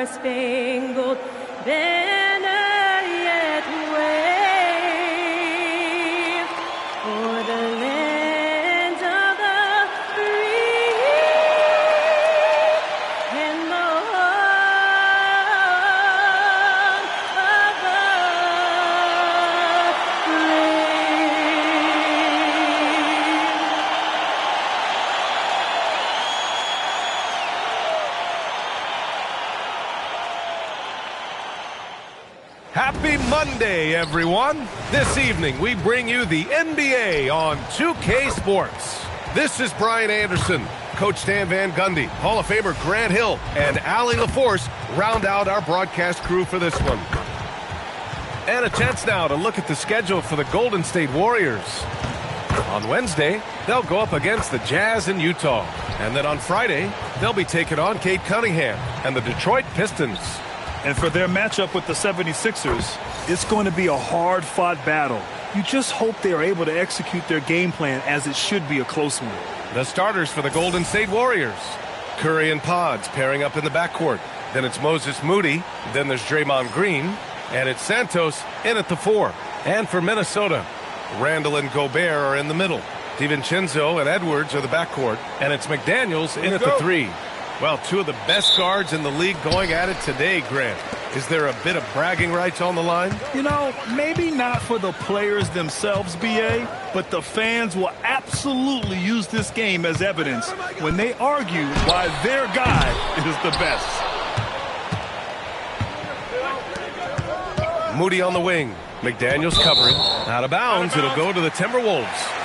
star-spangled banner yet wave for the land of the free and the home of the Happy Monday, everyone. This evening, we bring you the NBA on 2K Sports. This is Brian Anderson. Coach Stan Van Gundy, Hall of Famer Grant Hill, and Allie LaForce round out our broadcast crew for this one. And a chance now to look at the schedule for the Golden State Warriors. On Wednesday, they'll go up against the Jazz in Utah. And then on Friday, they'll be taking on Cade Cunningham and the Detroit Pistons. And for their matchup with the 76ers, it's going to be a hard-fought battle. You just hope they are able to execute their game plan as it should be a close one. The starters for the Golden State Warriors. Curry and Pods pairing up in the backcourt. Then it's Moses Moody. Then there's Draymond Green. And it's Santos in at the 4. And for Minnesota, Randall and Gobert are in the middle. DiVincenzo and Edwards are the backcourt. And it's McDaniels in at the 3. Well, two of the best guards in the league going at it today, Grant. Is there a bit of bragging rights on the line? You know, maybe not for the players themselves, B.A., but the fans will absolutely use this game as evidence when they argue why their guy is the best. Moody on the wing. McDaniels covering. Out of bounds. It'll go to the Timberwolves.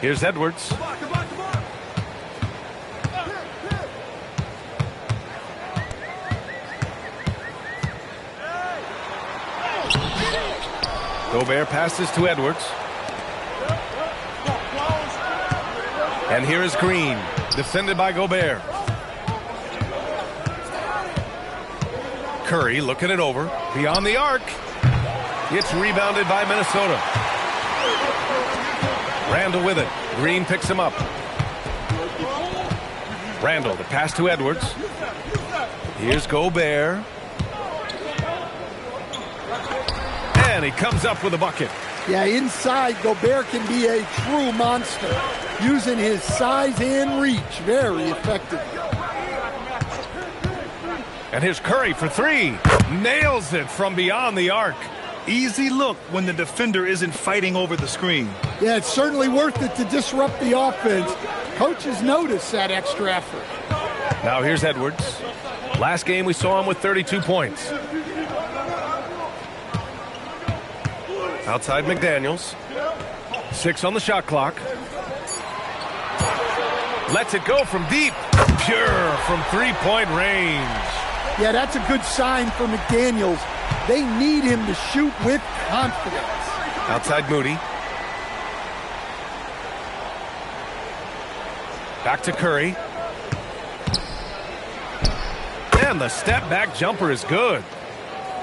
Here's Edwards. Gobert passes to Edwards. And here is Green, defended by Gobert. Curry looking it over. Beyond the arc. It's rebounded by Minnesota. Randall with it. Green picks him up. Randall, the pass to Edwards. Here's Gobert. And he comes up with a bucket. Yeah, inside, Gobert can be a true monster, using his size and reach very effectively. And here's Curry for 3. Nails it from beyond the arc. Easy look when the defender isn't fighting over the screen. Yeah, it's certainly worth it to disrupt the offense. Coaches notice that extra effort. Now here's Edwards. Last game we saw him with 32 points. Outside McDaniels. 6 on the shot clock. Lets it go from deep. Pure from three-point range. Yeah, that's a good sign for McDaniels. They need him to shoot with confidence. Outside Moody. Back to Curry. And the step-back jumper is good.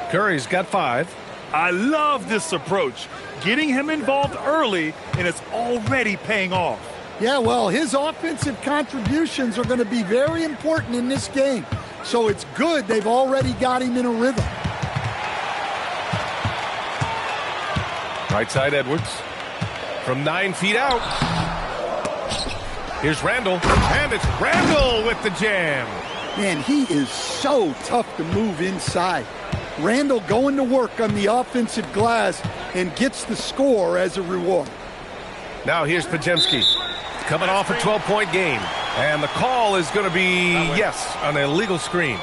Curry's got 5. I love this approach. Getting him involved early, and it's already paying off. Yeah, well, his offensive contributions are going to be very important in this game. So it's good they've already got him in a rhythm. Right side Edwards. From 9 feet out. Here's Randall. And it's Randall with the jam. Man, he is so tough to move inside. Randall going to work on the offensive glass and gets the score as a reward. Now here's Podziemski. Coming off a 12-point game. And the call is going to be, yes, an illegal screen.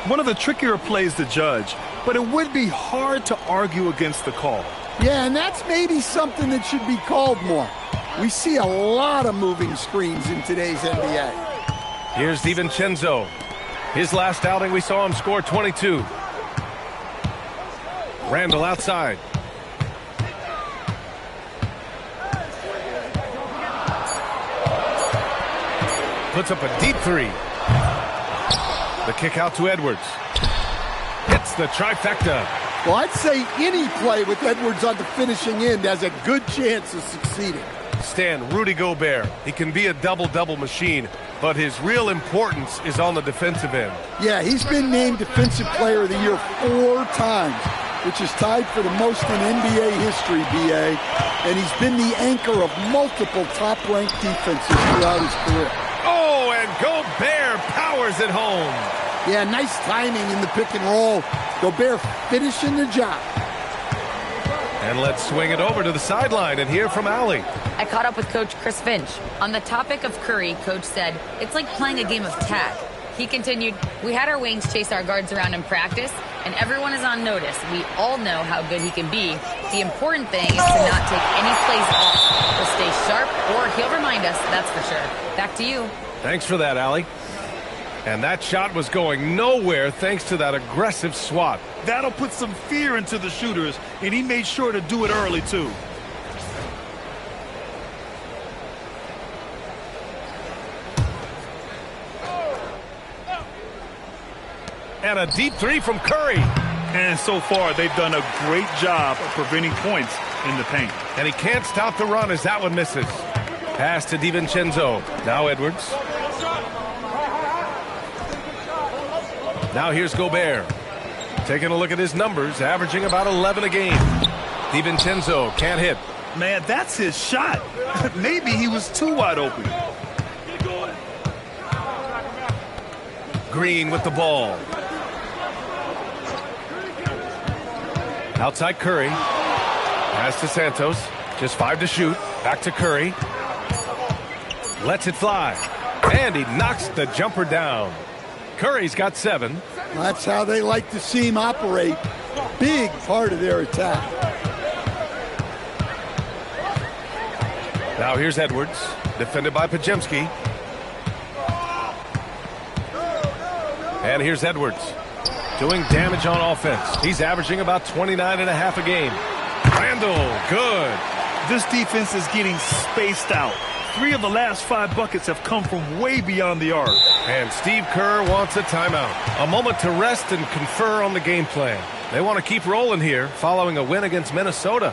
One of the trickier plays to judge, but it would be hard to argue against the call. Yeah, and that's maybe something that should be called more. We see a lot of moving screens in today's NBA. Here's DiVincenzo. His last outing, we saw him score 22. Randall outside. Puts up a deep 3. The kick out to Edwards. Hits the trifecta. Well, I'd say any play with Edwards on the finishing end has a good chance of succeeding. Stan, Rudy Gobert, he can be a double-double machine, but his real importance is on the defensive end. Yeah, he's been named Defensive Player of the Year 4 times, which is tied for the most in NBA history, B.A., and he's been the anchor of multiple top-ranked defenses throughout his career. Oh, and Gobert powers it home. Yeah, nice timing in the pick and roll. Gobert finishing the job. And let's swing it over to the sideline and hear from Allie. I caught up with Coach Chris Finch. On the topic of Curry, Coach said, it's like playing a game of tag. He continued, we had our wings chase our guards around in practice, and everyone is on notice. We all know how good he can be. The important thing is to not take any plays off. He'll stay sharp, or he'll remind us, that's for sure. Back to you. Thanks for that, Allie. And that shot was going nowhere thanks to that aggressive swat. That'll put some fear into the shooters, and he made sure to do it early, too. And a deep three from Curry. And so far, they've done a great job of preventing points in the paint. And he can't stop the run as that one misses. Pass to DiVincenzo. Now Edwards. Now here's Gobert. Taking a look at his numbers, averaging about 11 a game. DiVincenzo can't hit. Man, that's his shot. Maybe he was too wide open. Green with the ball. Outside Curry. Pass to Santos. Just 5 to shoot. Back to Curry. Lets it fly. And he knocks the jumper down. Curry's got 7. That's how they like to see him operate. Big part of their attack. Now here's Edwards. Defended by Pajemski. And here's Edwards. Doing damage on offense. He's averaging about 29.5 a game. Randall, good. This defense is getting spaced out. 3 of the last 5 buckets have come from way beyond the arc. And Steve Kerr wants a timeout. A moment to rest and confer on the game plan. They want to keep rolling here following a win against Minnesota.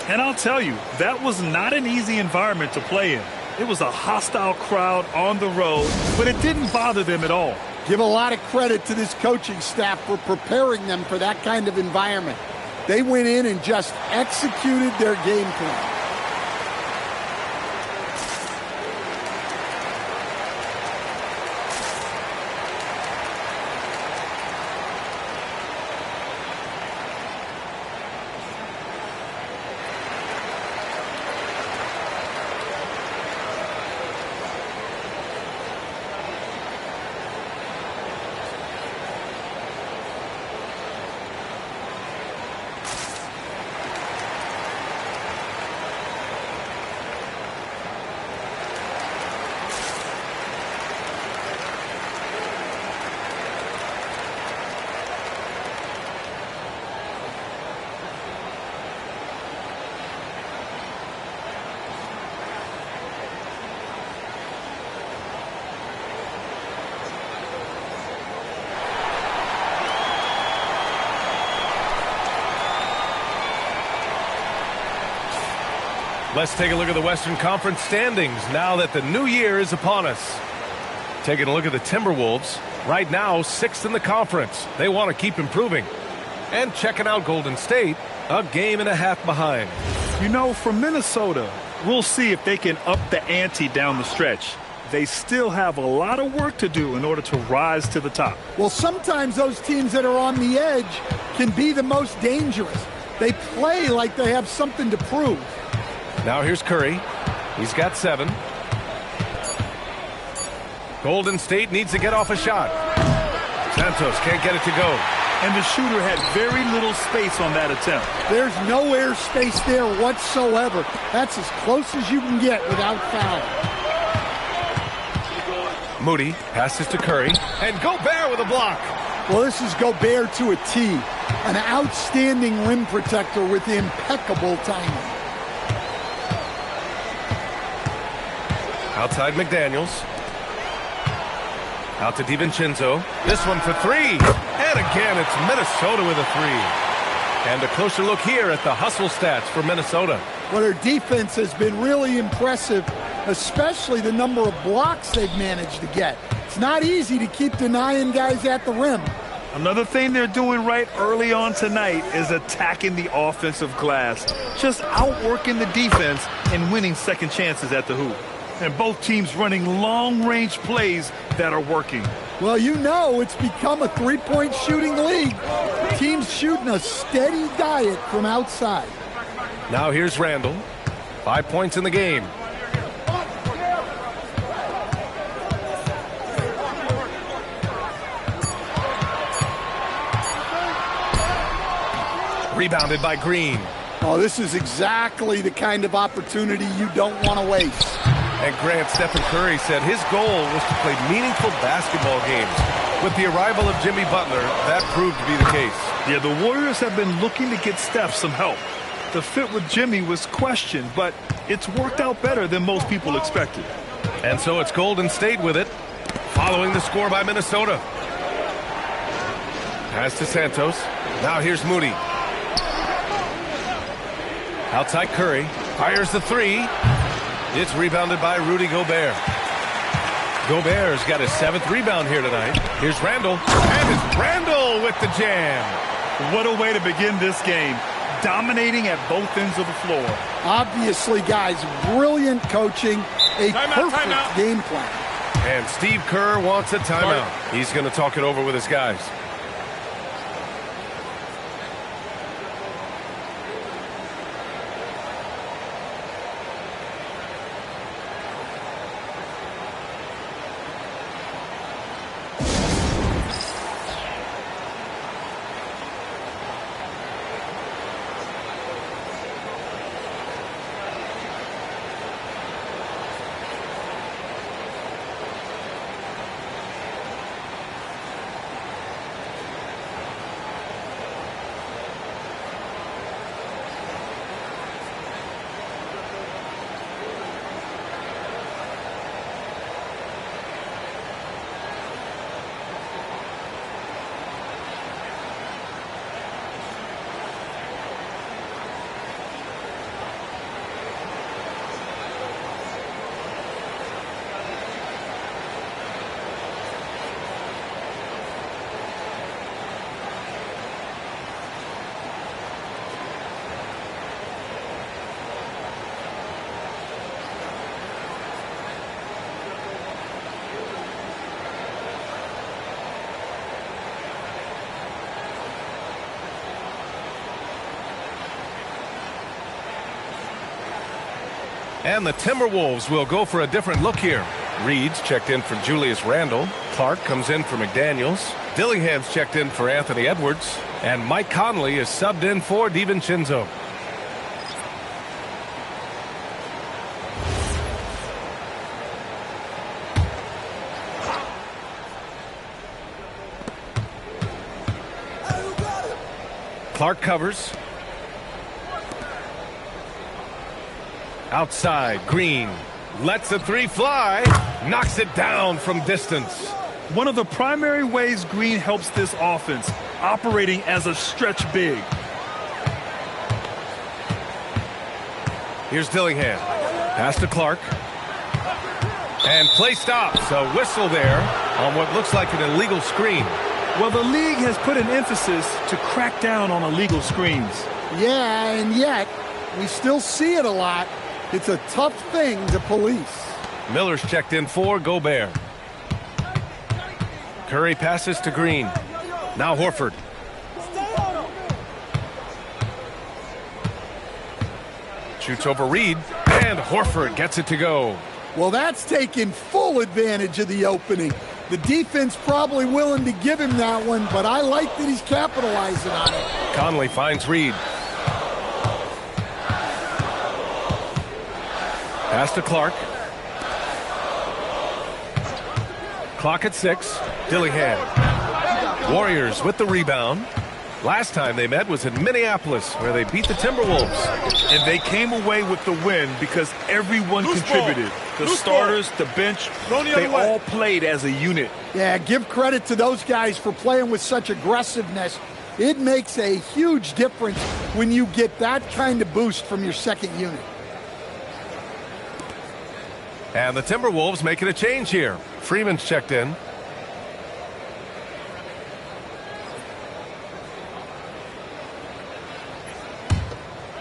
And I'll tell you, that was not an easy environment to play in. It was a hostile crowd on the road, but it didn't bother them at all. Give a lot of credit to this coaching staff for preparing them for that kind of environment. They went in and just executed their game plan. Let's take a look at the Western Conference standings now that the new year is upon us. Taking a look at the Timberwolves, right now 6th in the conference. They want to keep improving. And checking out Golden State, a game and a half behind. You know, for Minnesota, we'll see if they can up the ante down the stretch. They still have a lot of work to do in order to rise to the top. Well, sometimes those teams that are on the edge can be the most dangerous. They play like they have something to prove. Now here's Curry. He's got 7. Golden State needs to get off a shot. Santos can't get it to go. And the shooter had very little space on that attempt. There's no air space there whatsoever. That's as close as you can get without foul. Moody passes to Curry. And Gobert with a block. Well, this is Gobert to a T. An outstanding rim protector with impeccable timing. Outside McDaniels. Out to DiVincenzo. This one for 3. And again, it's Minnesota with a three. And a closer look here at the hustle stats for Minnesota. Well, their defense has been really impressive, especially the number of blocks they've managed to get. It's not easy to keep denying guys at the rim. Another thing they're doing right early on tonight is attacking the offensive glass, just outworking the defense and winning second chances at the hoop. And both teams running long-range plays that are working. Well, you know it's become a three-point shooting league. Teams shooting a steady diet from outside. Now here's Randall. 5 points in the game. Rebounded by Green. Oh, this is exactly the kind of opportunity you don't want to waste. And Grant, Stephen Curry said his goal was to play meaningful basketball games. With the arrival of Jimmy Butler, that proved to be the case. Yeah, the Warriors have been looking to get Steph some help. The fit with Jimmy was questioned, but it's worked out better than most people expected. And so it's Golden State with it, following the score by Minnesota. Pass to Santos. Now here's Moody. Outside Curry. Fires the three. It's rebounded by Rudy Gobert. Gobert's got his 7th rebound here tonight. Here's Randall. And it's Randall with the jam. What a way to begin this game. Dominating at both ends of the floor. Obviously, guys, brilliant coaching. A perfect timeout. game plan. And Steve Kerr wants a timeout. He's going to talk it over with his guys. And the Timberwolves will go for a different look here. Reed's checked in for Julius Randle. Clark comes in for McDaniels. Dillingham's checked in for Anthony Edwards. And Mike Conley is subbed in for DiVincenzo. Clark covers. Outside, Green lets the three fly, knocks it down from distance. One of the primary ways Green helps this offense, operating as a stretch big. Here's Dillingham. Pass to Clark. And play stops. A whistle there on what looks like an illegal screen. Well, the league has put an emphasis to crack down on illegal screens. Yeah, and yet we still see it a lot. It's a tough thing to police. Miller's checked in for Gobert. Curry passes to Green. Now Horford. Shoots over Reed, and Horford gets it to go. Well, that's taking full advantage of the opening. The defense probably willing to give him that one, but I like that he's capitalizing on it. Conley finds Reed. Pass to Clark. Clock at 6. Dillingham. Warriors with the rebound. Last time they met was in Minneapolis, where they beat the Timberwolves. And they came away with the win because everyone contributed. The starters, the bench, they all played as a unit. Yeah, give credit to those guys for playing with such aggressiveness. It makes a huge difference when you get that kind of boost from your second unit. And the Timberwolves making a change here. Freeman's checked in.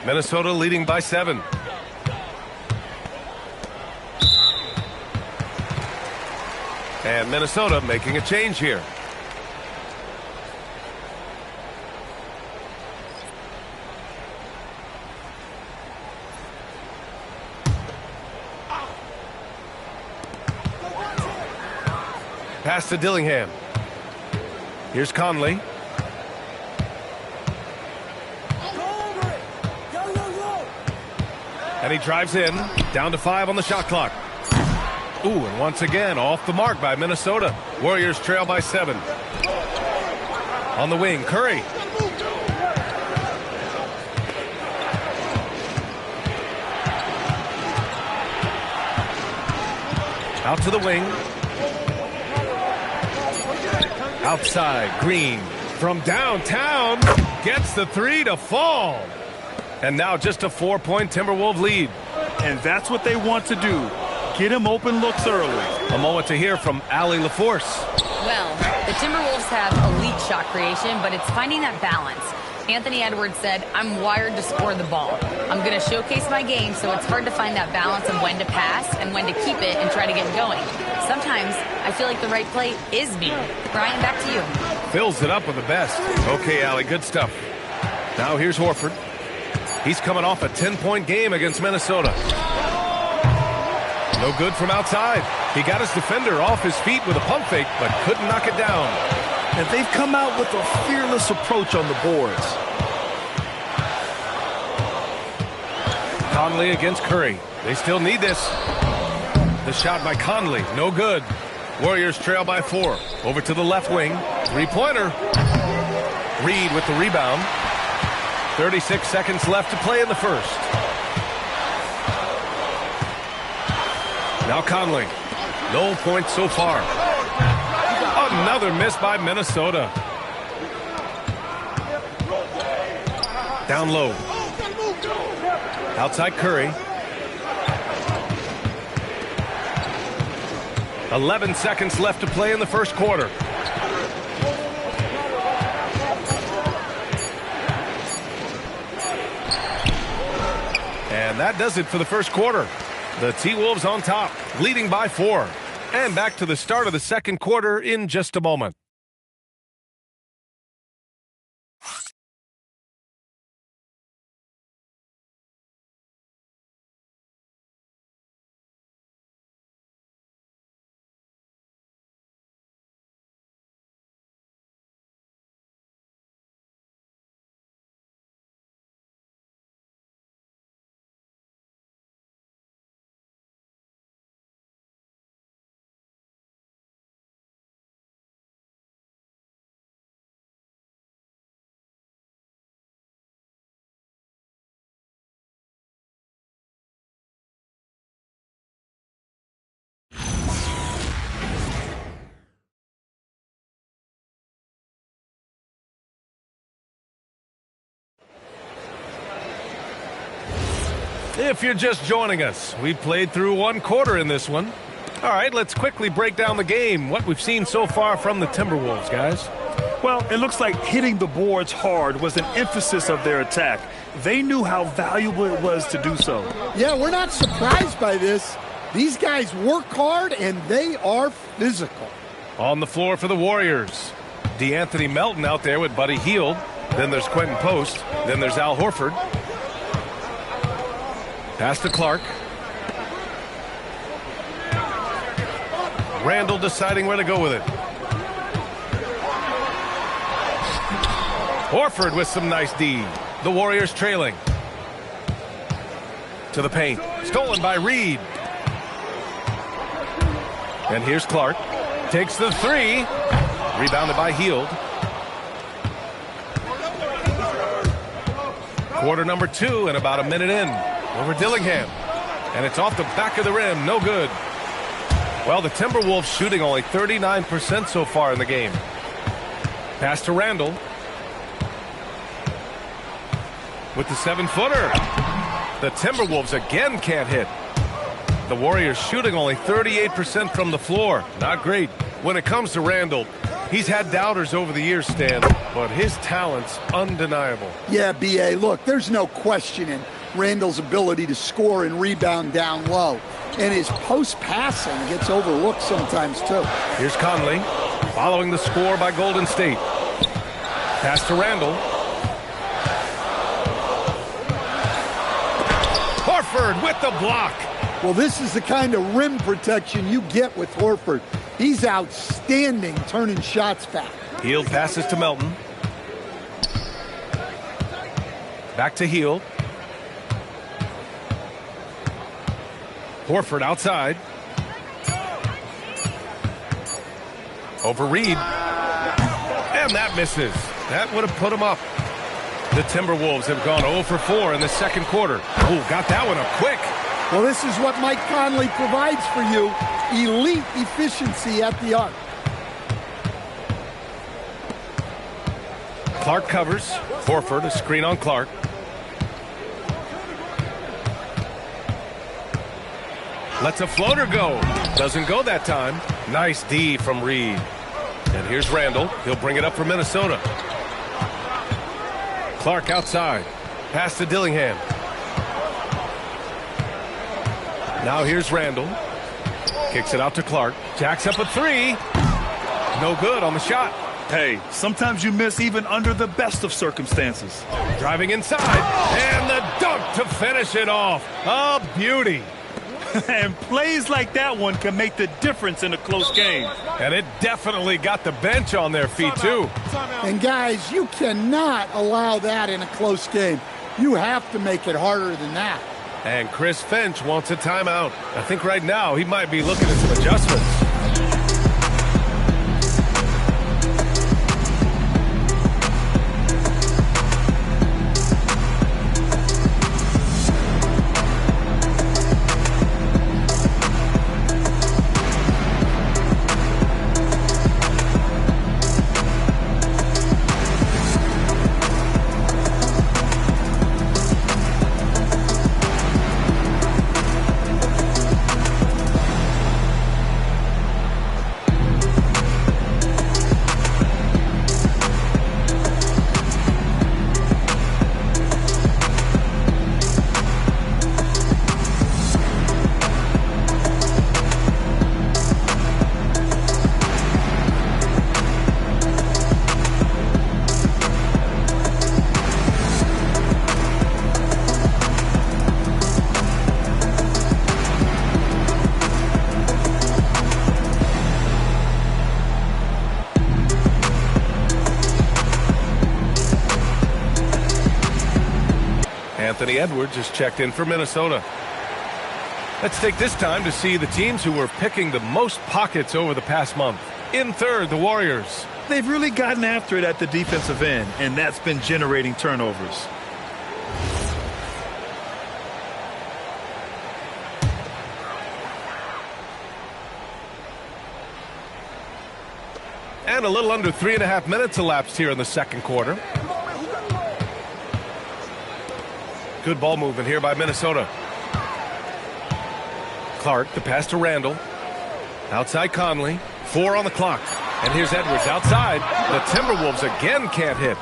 Minnesota leading by 7. And Minnesota making a change here. Pass to Dillingham. Here's Conley. And he drives in, down to 5 on the shot clock. Ooh, and once again, off the mark by Minnesota. Warriors trail by 7. On the wing, Curry. Out to the wing. Outside, Green from downtown gets the 3 to fall. And now just a 4-point Timberwolves lead. And that's what they want to do. Get him open looks early. A moment to hear from Allie LaForce. Well, the Timberwolves have elite shot creation, but it's finding that balance. Anthony Edwards said, I'm wired to score the ball. I'm going to showcase my game, so it's hard to find that balance of when to pass and when to keep it and try to get going. Sometimes I feel like the right play is me. Brian, back to you. Fills it up with the best. Okay, Allie, good stuff. Now here's Horford. He's coming off a 10-point game against Minnesota. No good from outside. He got his defender off his feet with a pump fake, but couldn't knock it down. And they've come out with a fearless approach on the boards. Conley against Curry. They still need this. The shot by Conley, no good. Warriors trail by 4. Over to the left wing. 3-pointer. Reed with the rebound. 36 seconds left to play in the first. Now Conley. No points so far. Another miss by Minnesota. Down low. Outside Curry. 11 seconds left to play in the first quarter. And that does it for the first quarter. The T-Wolves on top, leading by 4. And back to the start of the second quarter in just a moment. If you're just joining us, we played through one quarter in this one. All right, let's quickly break down the game, what we've seen so far from the Timberwolves, guys. Well, it looks like hitting the boards hard was an emphasis of their attack. They knew how valuable it was to do so. Yeah, we're not surprised by this. These guys work hard, and they are physical. On the floor for the Warriors, DeAnthony Melton out there with Buddy Hield. Then there's Quentin Post. Then there's Al Horford. Pass to Clark. Randall deciding where to go with it. Horford with some nice D. The Warriors trailing. To the paint. Stolen by Reed. And here's Clark. Takes the 3. Rebounded by Hield. Quarter number 2 and about a minute in. Over Dillingham. And it's off the back of the rim. No good. Well, the Timberwolves shooting only 39% so far in the game. Pass to Randall. With the 7-footer. The Timberwolves again can't hit. The Warriors shooting only 38% from the floor. Not great. When it comes to Randall, he's had doubters over the years, Stan, but his talent's undeniable. Yeah, B.A., look, there's no questioning Randall's ability to score and rebound down low. And his post-passing gets overlooked sometimes, too. Here's Conley, following the score by Golden State. Pass to Randall. Horford with the block. Well, this is the kind of rim protection you get with Horford. He's outstanding turning shots back. Hield passes to Melton. Back to Hield. Horford outside. Over Reed. And that misses. That would have put him up. The Timberwolves have gone 0 for 4 in the second quarter. Oh, got that one up quick. Well, this is what Mike Conley provides for you. Elite efficiency at the arc. Clark covers. Horford, a screen on Clark. Lets a floater go. Doesn't go that time. Nice D from Reed. And here's Randall. He'll bring it up for Minnesota. Clark outside. Pass to Dillingham. Now here's Randall. Kicks it out to Clark. Jacks up a 3. No good on the shot. Hey, sometimes you miss even under the best of circumstances. Driving inside. And the dunk to finish it off. A beauty. And plays like that one can make the difference in a close game. And it definitely got the bench on their feet, too. And, guys, you cannot allow that in a close game. You have to make it harder than that. And Chris Finch wants a timeout. I think right now he might be looking at some adjustments. Anthony Edwards is checked in for Minnesota. Let's take this time to see the teams who were picking the most pockets over the past month. In third, the Warriors. They've really gotten after it at the defensive end, and that's been generating turnovers. And a little under 3.5 minutes elapsed here in the second quarter. Good ball movement here by Minnesota. Clark, the pass to Randall. Outside Conley. 4 on the clock. And here's Edwards outside. The Timberwolves again can't hit.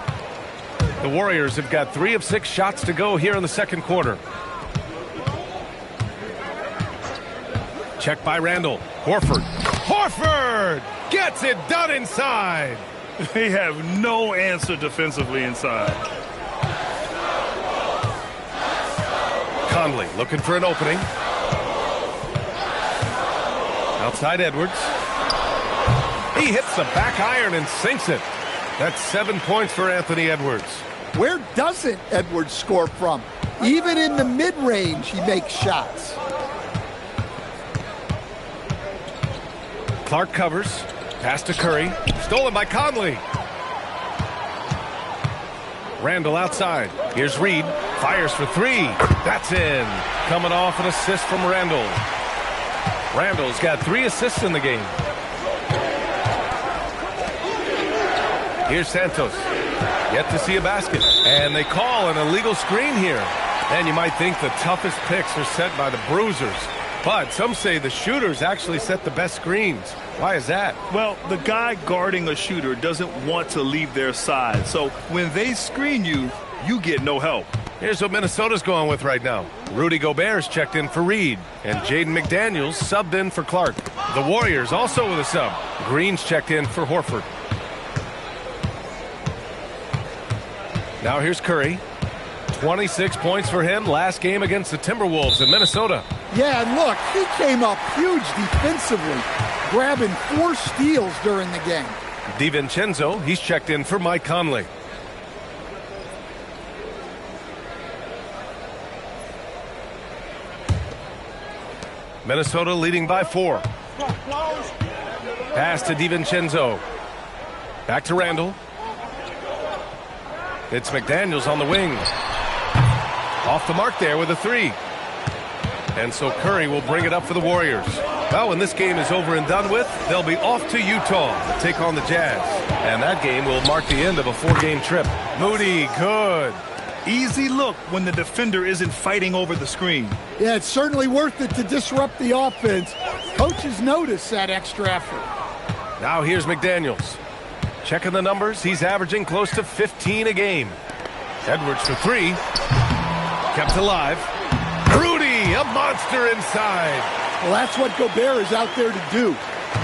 The Warriors have got 3 of 6 shots to go here in the second quarter. Check by Randall. Horford. Horford gets it done inside. They have no answer defensively inside. Conley looking for an opening. Outside Edwards. He hits the back iron and sinks it. That's 7 points for Anthony Edwards. Where doesn't Edwards score from? Even in the mid-range, he makes shots. Clark covers. Pass to Curry. Stolen by Conley. Randall outside. Here's Reed. Fires for three. That's in. Coming off an assist from Randall. Randall's got 3 assists in the game. Here's Santos. Yet to see a basket. And they call an illegal screen here. And you might think the toughest picks are set by the bruisers. But some say the shooters actually set the best screens. Why is that? Well, the guy guarding a shooter doesn't want to leave their side. So when they screen you, you get no help. Here's what Minnesota's going with right now. Rudy Gobert's checked in for Reed, and Jaden McDaniels subbed in for Clark. The Warriors also with a sub. Green's checked in for Horford. Now here's Curry. 26 points for him last game against the Timberwolves in Minnesota. Yeah, and look, he came up huge defensively, grabbing 4 steals during the game. DiVincenzo, he's checked in for Mike Conley. Minnesota leading by 4. Pass to DiVincenzo. Back to Randall. It's McDaniels on the wing. Off the mark there with a 3. And so Curry will bring it up for the Warriors. Well, when this game is over and done with, they'll be off to Utah to take on the Jazz. And that game will mark the end of a 4-game trip. Moody, good. Easy look when the defender isn't fighting over the screen. Yeah, it's certainly worth it to disrupt the offense. Coaches notice that extra effort. Now here's McDaniels. Checking the numbers, he's averaging close to 15 a game. Edwards for 3. Kept alive. Rudy, a monster inside. Well, that's what Gobert is out there to do.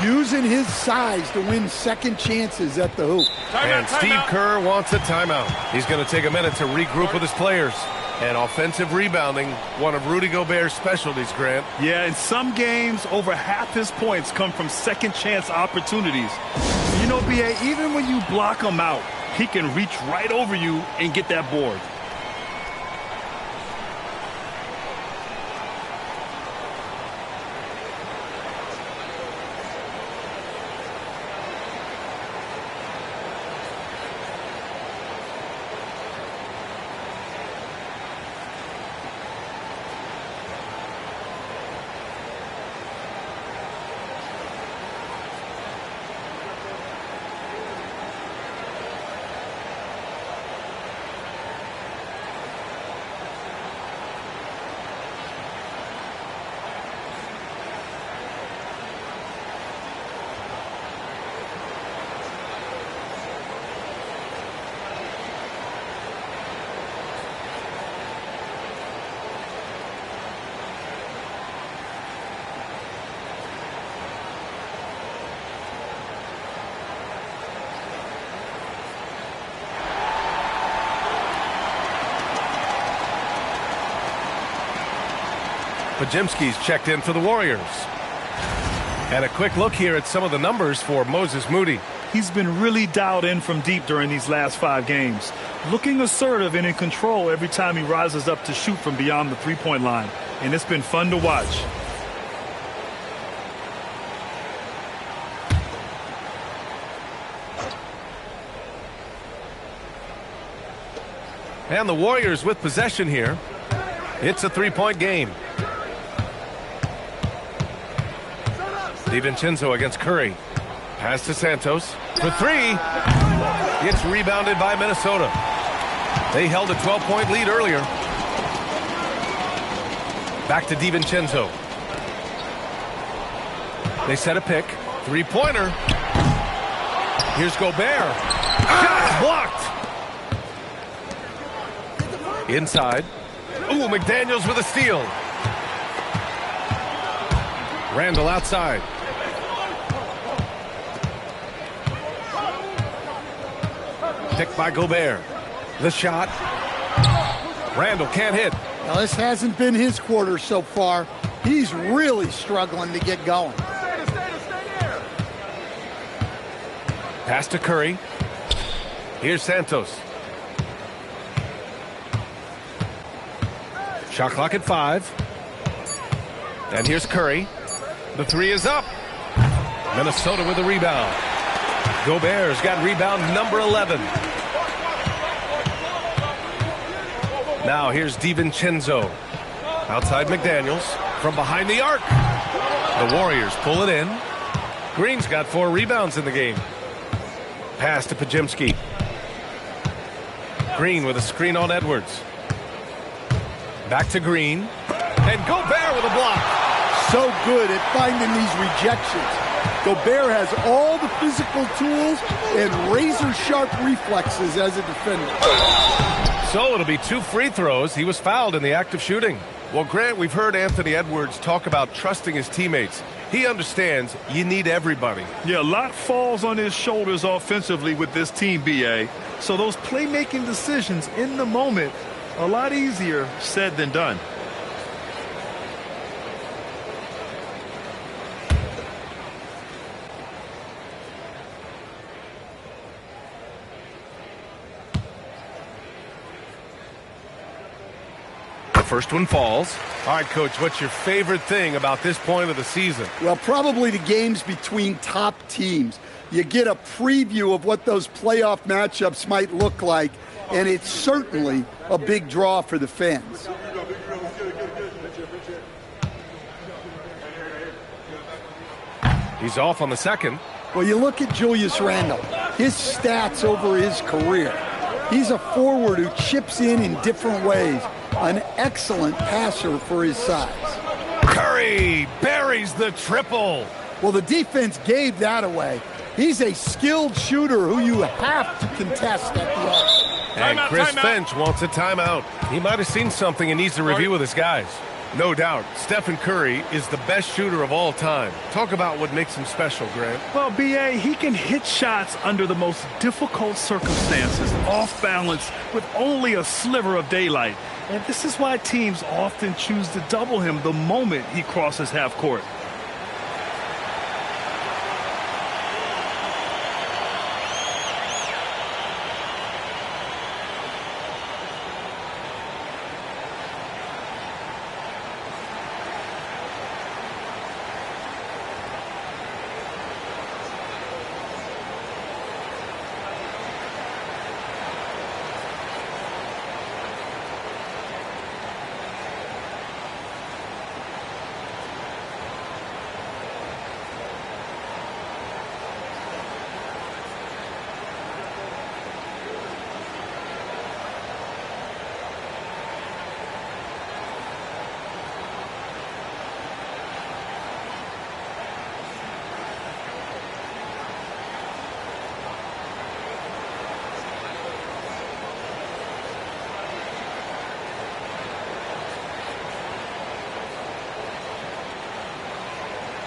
Using his size to win second chances at the hoop. And Steve Kerr wants a timeout. He's going to take a minute to regroup with his players. And offensive rebounding, one of Rudy Gobert's specialties, Grant. Yeah, in some games, over half his points come from second chance opportunities. You know, B.A., even when you block him out, he can reach right over you and get that board. Podziemski's checked in for the Warriors. And a quick look here at some of the numbers for Moses Moody. He's been really dialed in from deep during these last 5 games. Looking assertive and in control every time he rises up to shoot from beyond the three-point line. And it's been fun to watch. And the Warriors with possession here. It's a 3-point game. DiVincenzo against Curry. Pass to Santos for 3. It's rebounded by Minnesota. They held a 12-point lead earlier. Back to DiVincenzo. They set a pick. 3-pointer. Here's Gobert. Shot blocked. Inside. Ooh, McDaniels with a steal. Randall outside. Picked by Gobert. The shot. Randall can't hit. Now, this hasn't been his quarter so far. He's really struggling to get going. Pass to Curry. Here's Santos. Shot clock at 5. And here's Curry. The 3 is up. Minnesota with a rebound. Gobert's got rebound number 11. Now here's DiVincenzo. Outside McDaniels. From behind the arc. The Warriors pull it in. Green's got 4 rebounds in the game. Pass to Pajemski. Green with a screen on Edwards. Back to Green. And Gobert with a block. So good at finding these rejections. Gobert has all the physical tools and razor-sharp reflexes as a defender. So it'll be 2 free throws. He was fouled in the act of shooting. Well, Grant, we've heard Anthony Edwards talk about trusting his teammates. He understands you need everybody. Yeah, a lot falls on his shoulders offensively with this team, B.A. So those playmaking decisions in the moment, a lot easier said than done. First one falls. All right, Coach, what's your favorite thing about this point of the season? Well, probably the games between top teams. You get a preview of what those playoff matchups might look like, and it's certainly a big draw for the fans. He's off on the second. Well, you look at Julius Randle, his stats over his career. He's a forward who chips in different ways. An excellent passer for his size. Curry buries the triple. Well, the defense gave that away. He's a skilled shooter who you have to contest at the arc. And Chris Finch wants a timeout. He might have seen something and needs to review with his guys. No doubt, Stephen Curry is the best shooter of all time. Talk about what makes him special, Grant. Well, B.A., he can hit shots under the most difficult circumstances, off balance, with only a sliver of daylight. And this is why teams often choose to double him the moment he crosses half court.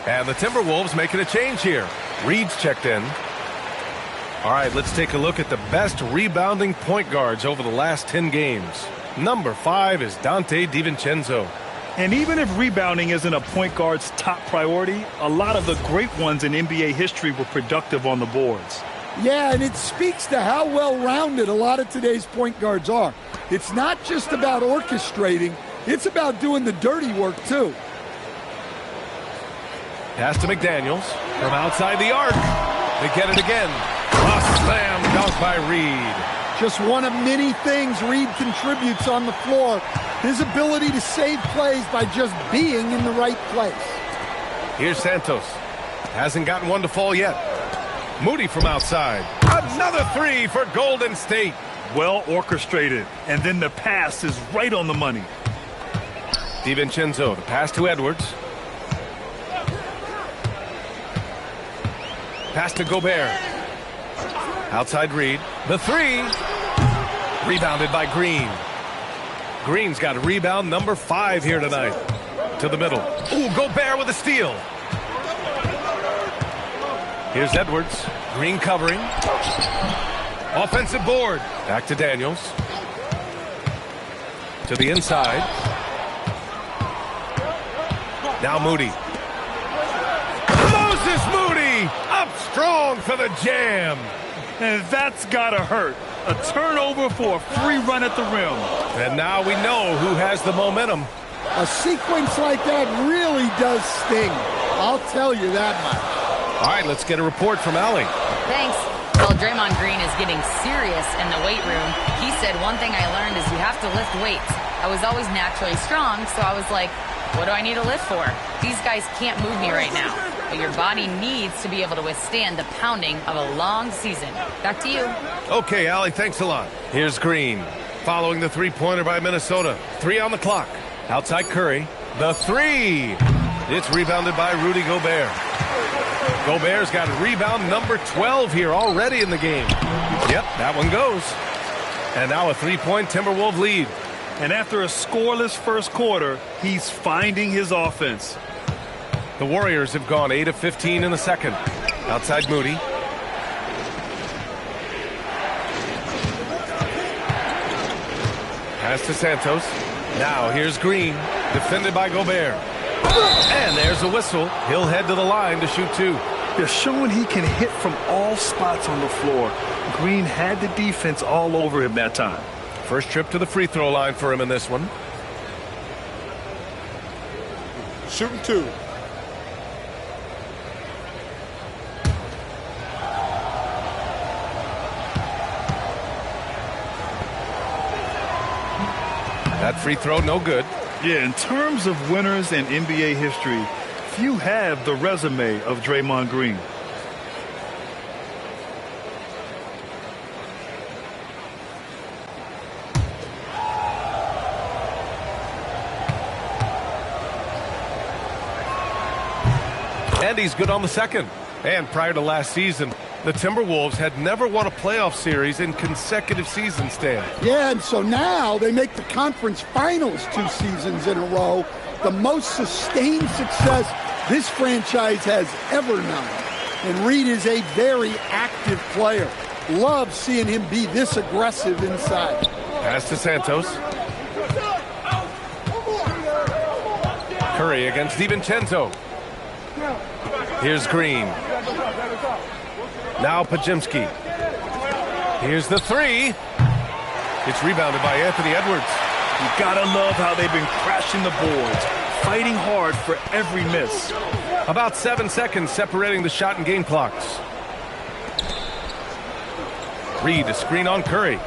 And the Timberwolves making a change here. Reed's checked in. All right, let's take a look at the best rebounding point guards over the last 10 games. Number 5 is Dante DiVincenzo. And even if rebounding isn't a point guard's top priority, a lot of the great ones in NBA history were productive on the boards. Yeah, and it speaks to how well-rounded a lot of today's point guards are. It's not just about orchestrating, it's about doing the dirty work, too. Pass to McDaniels from outside the arc. They get it again. A slam dunk by Reed. Just one of many things Reed contributes on the floor. His ability to save plays by just being in the right place. Here's Santos. Hasn't gotten one to fall yet. Moody from outside. Another 3 for Golden State. Well orchestrated. And then the pass is right on the money. DiVincenzo, the pass to Edwards. Pass to Gobert. Outside Reed. The 3. Rebounded by Green. Green's got a rebound number 5 here tonight. To the middle. Ooh, Gobert with a steal. Here's Edwards. Green covering. Offensive board. Back to Daniels. To the inside. Now Moody. Moses Moody up strong for the jam. And that's gotta hurt. A turnover for a free run at the rim. And now we know who has the momentum. A sequence like that really does sting. I'll tell you that much. All right, let's get a report from Allie. Thanks. Well, Draymond Green is getting serious in the weight room. He said, one thing I learned is you have to lift weights. I was always naturally strong, so I was like, what do I need to lift for? These guys can't move me right now. But your body needs to be able to withstand the pounding of a long season. Back to you. Okay, Allie, thanks a lot. Here's Green. Following the three-pointer by Minnesota. 3 on the clock. Outside Curry. The three. It's rebounded by Rudy Gobert. Gobert's got rebound number 12 here already in the game. Yep, that one goes. And now a three-point Timberwolves lead. And after a scoreless first quarter, he's finding his offense. The Warriors have gone 8 of 15 in the second. Outside Moody. Pass to Santos. Now here's Green. Defended by Gobert. And there's a whistle. He'll head to the line to shoot two. They're showing he can hit from all spots on the floor. Green had the defense all over him that time. First trip to the free throw line for him in this one. Shooting two. That free throw, no good. Yeah, in terms of winners in NBA history, few have the resume of Draymond Green. And he's good on the second. And prior to last season, the Timberwolves had never won a playoff series in consecutive seasons, Stan. Yeah, and so now they make the conference finals 2 seasons in a row. The most sustained success this franchise has ever known. And Reed is a very active player. Love seeing him be this aggressive inside. Pass to Santos. Curry against DiVincenzo. Here's Green. Now Pajimski. Here's the three. It's rebounded by Anthony Edwards. You gotta love how they've been crashing the boards, fighting hard for every miss. About 7 seconds separating the shot and game clocks. Reed, a screen on Curry.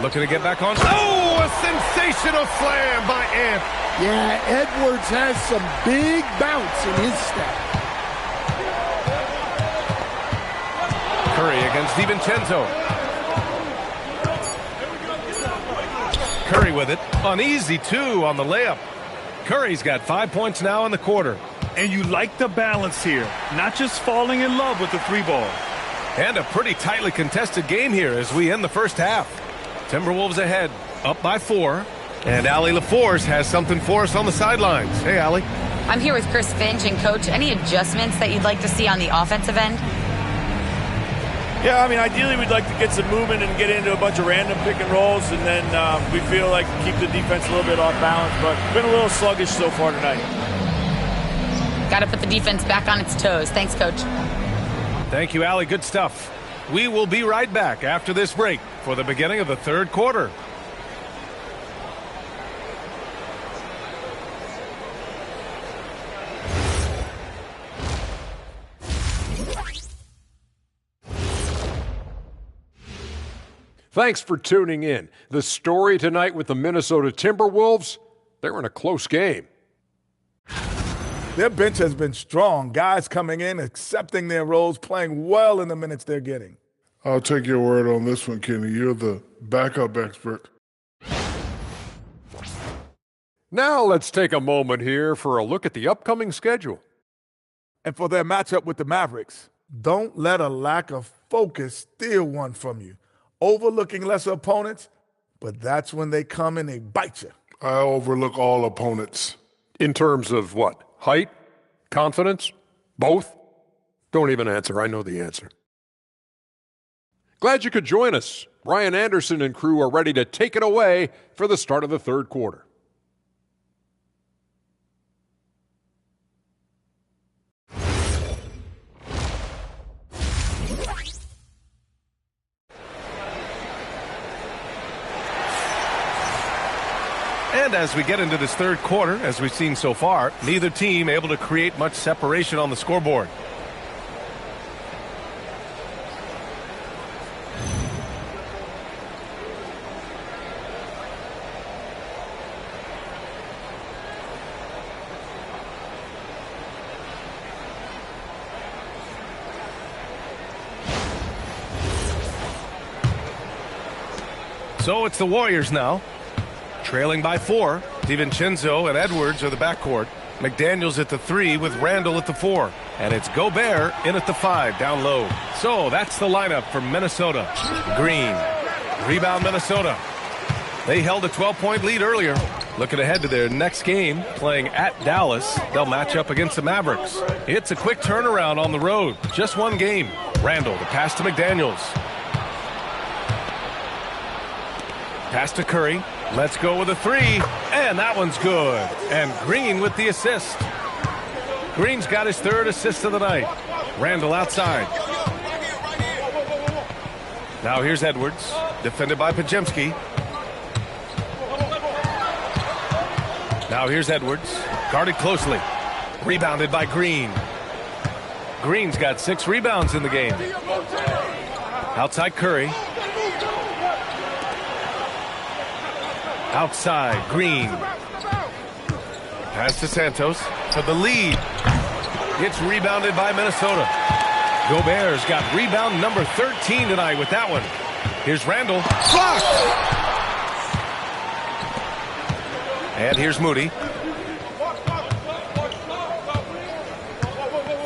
Looking to get back on. Oh, a sensational slam by Ant. Yeah, Edwards has some big bounce in his step. Curry against DiVincenzo. Curry with it. An easy two on the layup. Curry's got 5 points now in the quarter. And you like the balance here, not just falling in love with the three ball. And a pretty tightly contested game here as we end the first half. Timberwolves ahead, up by 4. And Allie LaForce has something for us on the sidelines. Hey, Allie. I'm here with Chris Finch. And, Coach, any adjustments that you'd like to see on the offensive end? Yeah, I mean, ideally we'd like to get some movement and get into a bunch of random pick and rolls, and then we feel like keep the defense a little bit off balance, but been a little sluggish so far tonight. Got to put the defense back on its toes. Thanks, Coach. Thank you, Allie. Good stuff. We will be right back after this break for the beginning of the third quarter. Thanks for tuning in. The story tonight with the Minnesota Timberwolves, they're in a close game. Their bench has been strong. Guys coming in, accepting their roles, playing well in the minutes they're getting. I'll take your word on this one, Kenny. You're the backup expert. Now let's take a moment here for a look at the upcoming schedule. And for their matchup with the Mavericks, don't let a lack of focus steal one from you. Overlooking lesser opponents, but that's when they come and they bite you. I overlook all opponents. In terms of what? Height? Confidence? Both? Don't even answer. I know the answer. Glad you could join us. Ryan Anderson and crew are ready to take it away for the start of the third quarter. And as we get into this third quarter, as we've seen so far, neither team able to create much separation on the scoreboard. So it's the Warriors now, trailing by 4. DiVincenzo and Edwards are the backcourt. McDaniels at the 3 with Randall at the 4. And it's Gobert in at the 5 down low. So that's the lineup for Minnesota. Green. Rebound Minnesota. They held a 12-point lead earlier. Looking ahead to their next game, playing at Dallas. They'll match up against the Mavericks. It's a quick turnaround on the road. Just one game. Randall, the pass to McDaniels. Pass to Curry. Let's go with a 3. And that one's good. And Green with the assist. Green's got his 3rd assist of the night. Randall outside. Now here's Edwards. Defended by Podziemski. Now here's Edwards. Guarded closely. Rebounded by Green. Green's got 6 rebounds in the game. Outside Curry. Outside Green. Pass to Santos for the lead. It's rebounded by Minnesota. Gobert's got rebound number 13 tonight with that one. Here's Randall. Blocked! And here's Moody.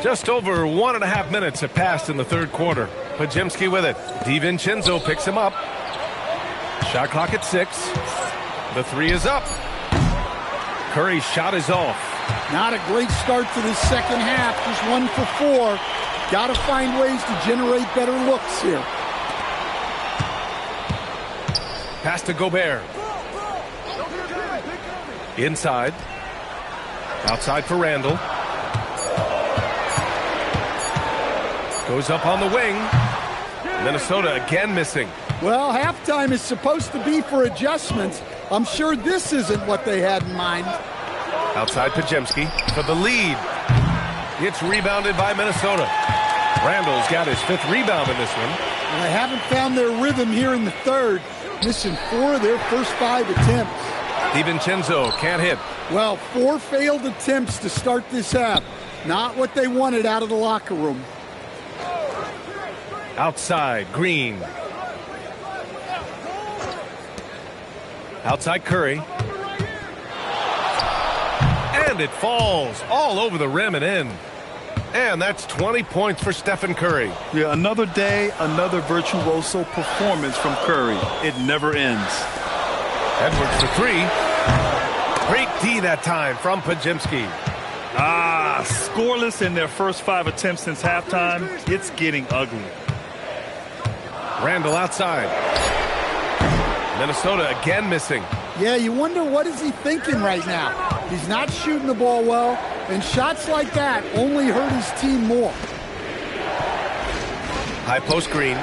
Just over 1.5 minutes have passed in the 3rd quarter. Podziemski with it. DiVincenzo picks him up. Shot clock at 6. The 3 is up. Curry's shot is off. Not a great start to the second half. Just 1 for 4. Got to find ways to generate better looks here. Pass to Gobert. Inside. Outside for Randall. Goes up on the wing. Minnesota again missing. Well, halftime is supposed to be for adjustments. I'm sure this isn't what they had in mind. Outside Podziemski for the lead. It's rebounded by Minnesota. Randall's got his 5th rebound in this one. And they haven't found their rhythm here in the 3rd. Missing 4 of their first 5 attempts. DiVincenzo can't hit. Well, 4 failed attempts to start this half. Not what they wanted out of the locker room. Outside Green. Outside Curry. And it falls all over the rim and in. And that's 20 points for Stephen Curry. Yeah, another day, another virtuoso performance from Curry. It never ends. Edwards for 3. Great D that time from Podziemski. Scoreless in their first 5 attempts since halftime. It's getting ugly. Randall outside. Minnesota again missing. Yeah, you wonder what is he thinking right now. He's not shooting the ball well, and shots like that only hurt his team more. High post Green.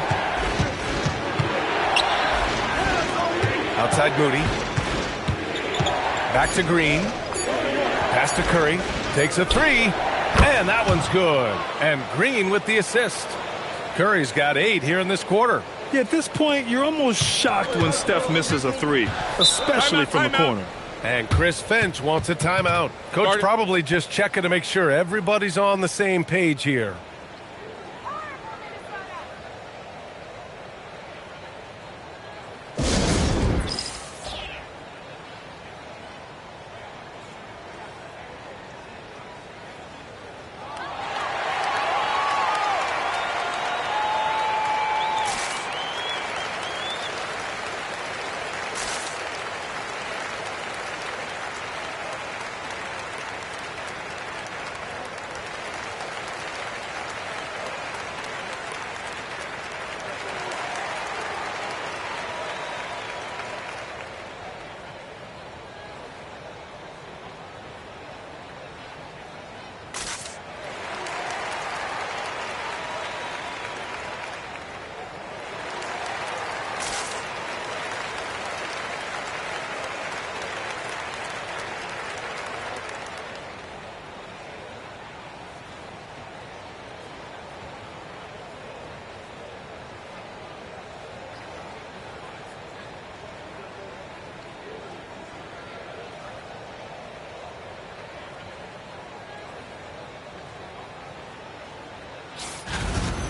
Outside Moody. Back to Green. Pass to Curry. Takes a 3. And that one's good. And Green with the assist. Curry's got 8 here in this quarter. Yeah, at this point, you're almost shocked when Steph misses a 3, especially from the corner. And Chris Finch wants a timeout. Coach probably just checking to make sure everybody's on the same page here.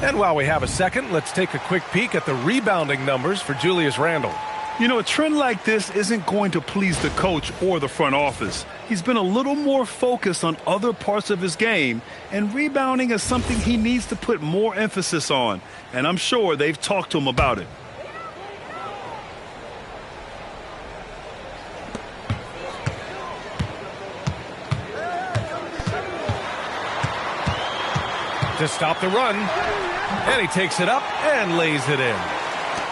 And while we have a second, let's take a quick peek at the rebounding numbers for Julius Randle. You know, a trend like this isn't going to please the coach or the front office. He's been a little more focused on other parts of his game, and rebounding is something he needs to put more emphasis on. And I'm sure they've talked to him about it. To stop the run, and he takes it up and lays it in.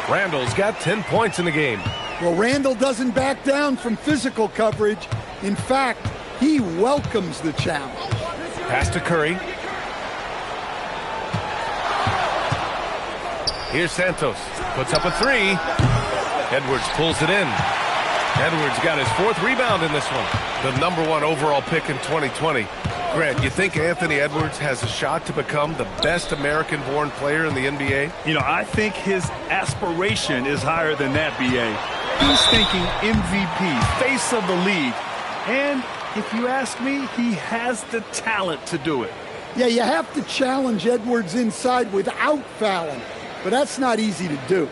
Randall's got 10 points in the game. Well, Randall doesn't back down from physical coverage. In fact, he welcomes the challenge. Pass to Curry. Here's Santos. Puts up a three. Edwards pulls it in. Edwards got his 4th rebound in this one. The #1 overall pick in 2020. Grant, you think Anthony Edwards has a shot to become the best American-born player in the NBA? You know, I think his aspiration is higher than that, B.A. He's thinking MVP, face of the league. And if you ask me, he has the talent to do it. Yeah, you have to challenge Edwards inside without fouling, but that's not easy to do.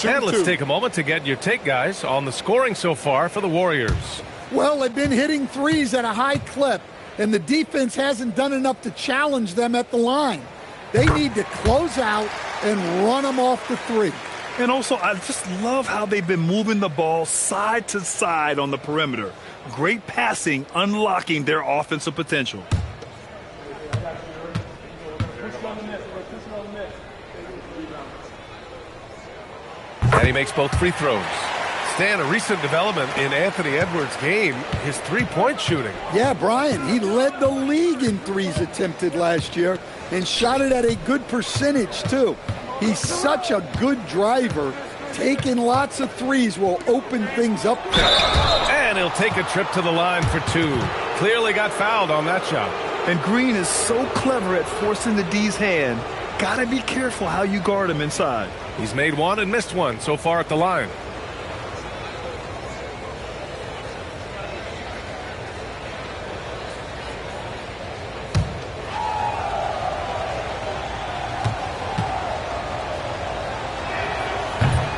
And let's take a moment to get your take, guys, on the scoring so far for the Warriors. Well, they've been hitting threes at a high clip, and the defense hasn't done enough to challenge them at the line. They need to close out and run them off the three. And also, I just love how they've been moving the ball side to side on the perimeter. Great passing, unlocking their offensive potential. And he makes both free throws. Stan, a recent development in Anthony Edwards' game, his three-point shooting. Yeah, Brian, he led the league in threes attempted last year and shot it at a good percentage, too. He's such a good driver. Taking lots of threes will open things up. And he'll take a trip to the line for 2. Clearly got fouled on that shot. And Green is so clever at forcing the D's hand. Gotta be careful how you guard him inside. He's made 1 and missed 1 so far at the line.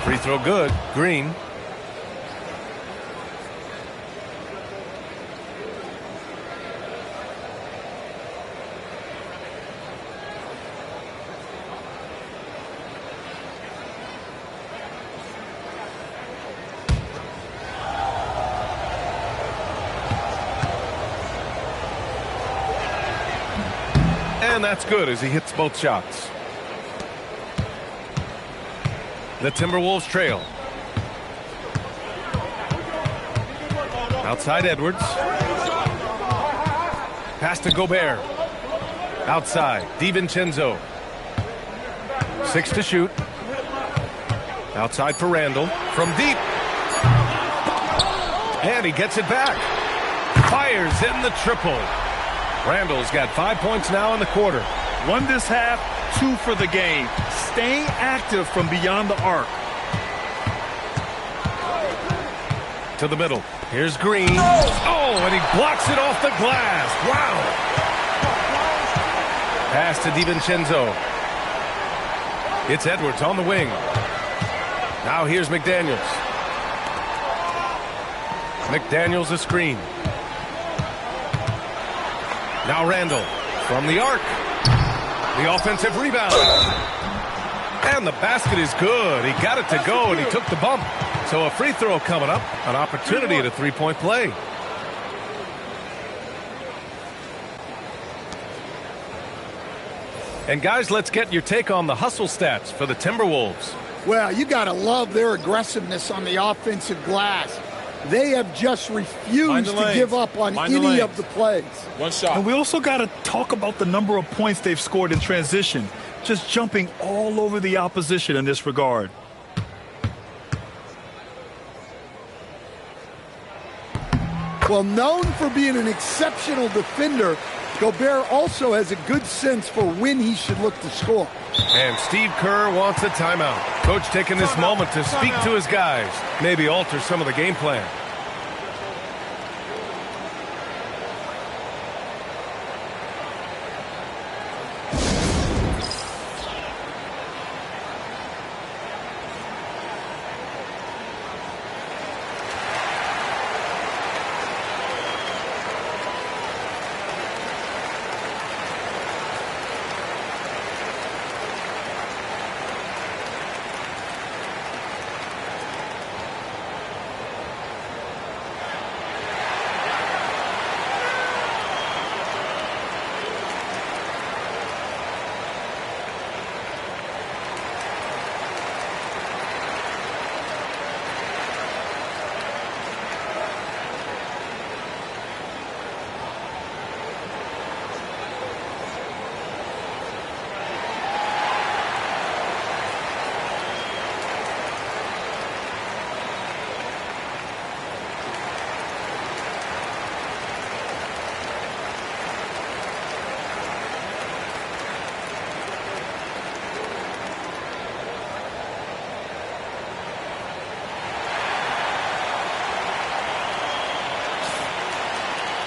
Free throw good. Green. And that's good as he hits both shots. The Timberwolves trail. Outside Edwards. Pass to Gobert. Outside, DiVincenzo. 6 to shoot. Outside for Randall. From deep. And he gets it back. Fires in the triple. Randall's got 5 points now in the quarter. 1 this half, 2 for the game. Staying active from beyond the arc. To the middle. Here's Green. Oh, and he blocks it off the glass. Wow. Pass to DiVincenzo. It's Edwards on the wing. Now here's McDaniels. McDaniels a screen. Now Randall from the arc. The offensive rebound. And the basket is good. He got it to go, and he took the bump. So a free throw coming up. An opportunity at a three-point play. And guys, let's get your take on the hustle stats for the Timberwolves. Well, you got to love their aggressiveness on the offensive glass. They have just refused to give up on any of the plays. One shot. And we also got to talk about the number of points they've scored in transition. Just jumping all over the opposition in this regard. Well, known for being an exceptional defender, Gobert also has a good sense for when he should look to score. And Steve Kerr wants a timeout. Coach taking this moment to speak to his guys, maybe alter some of the game plan.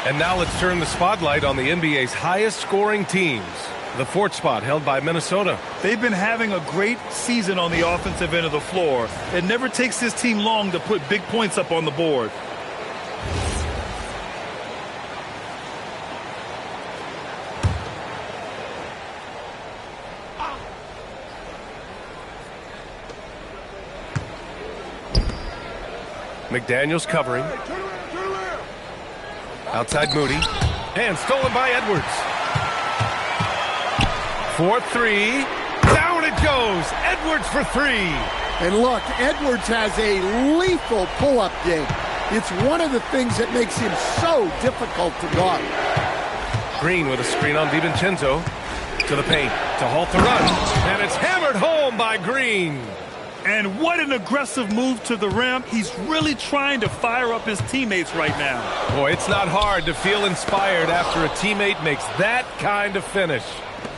And now let's turn the spotlight on the NBA's highest scoring teams. The fourth spot held by Minnesota. They've been having a great season on the offensive end of the floor. It never takes this team long to put big points up on the board. McDaniels covering. Outside Moody. And stolen by Edwards. 4-3. Down it goes. Edwards for three. And look, Edwards has a lethal pull-up game. It's one of the things that makes him so difficult to guard. Green with a screen on DiVincenzo. To the paint to halt the run. And it's hammered home by Green. And what an aggressive move to the rim. He's really trying to fire up his teammates right now. Boy, it's not hard to feel inspired after a teammate makes that kind of finish.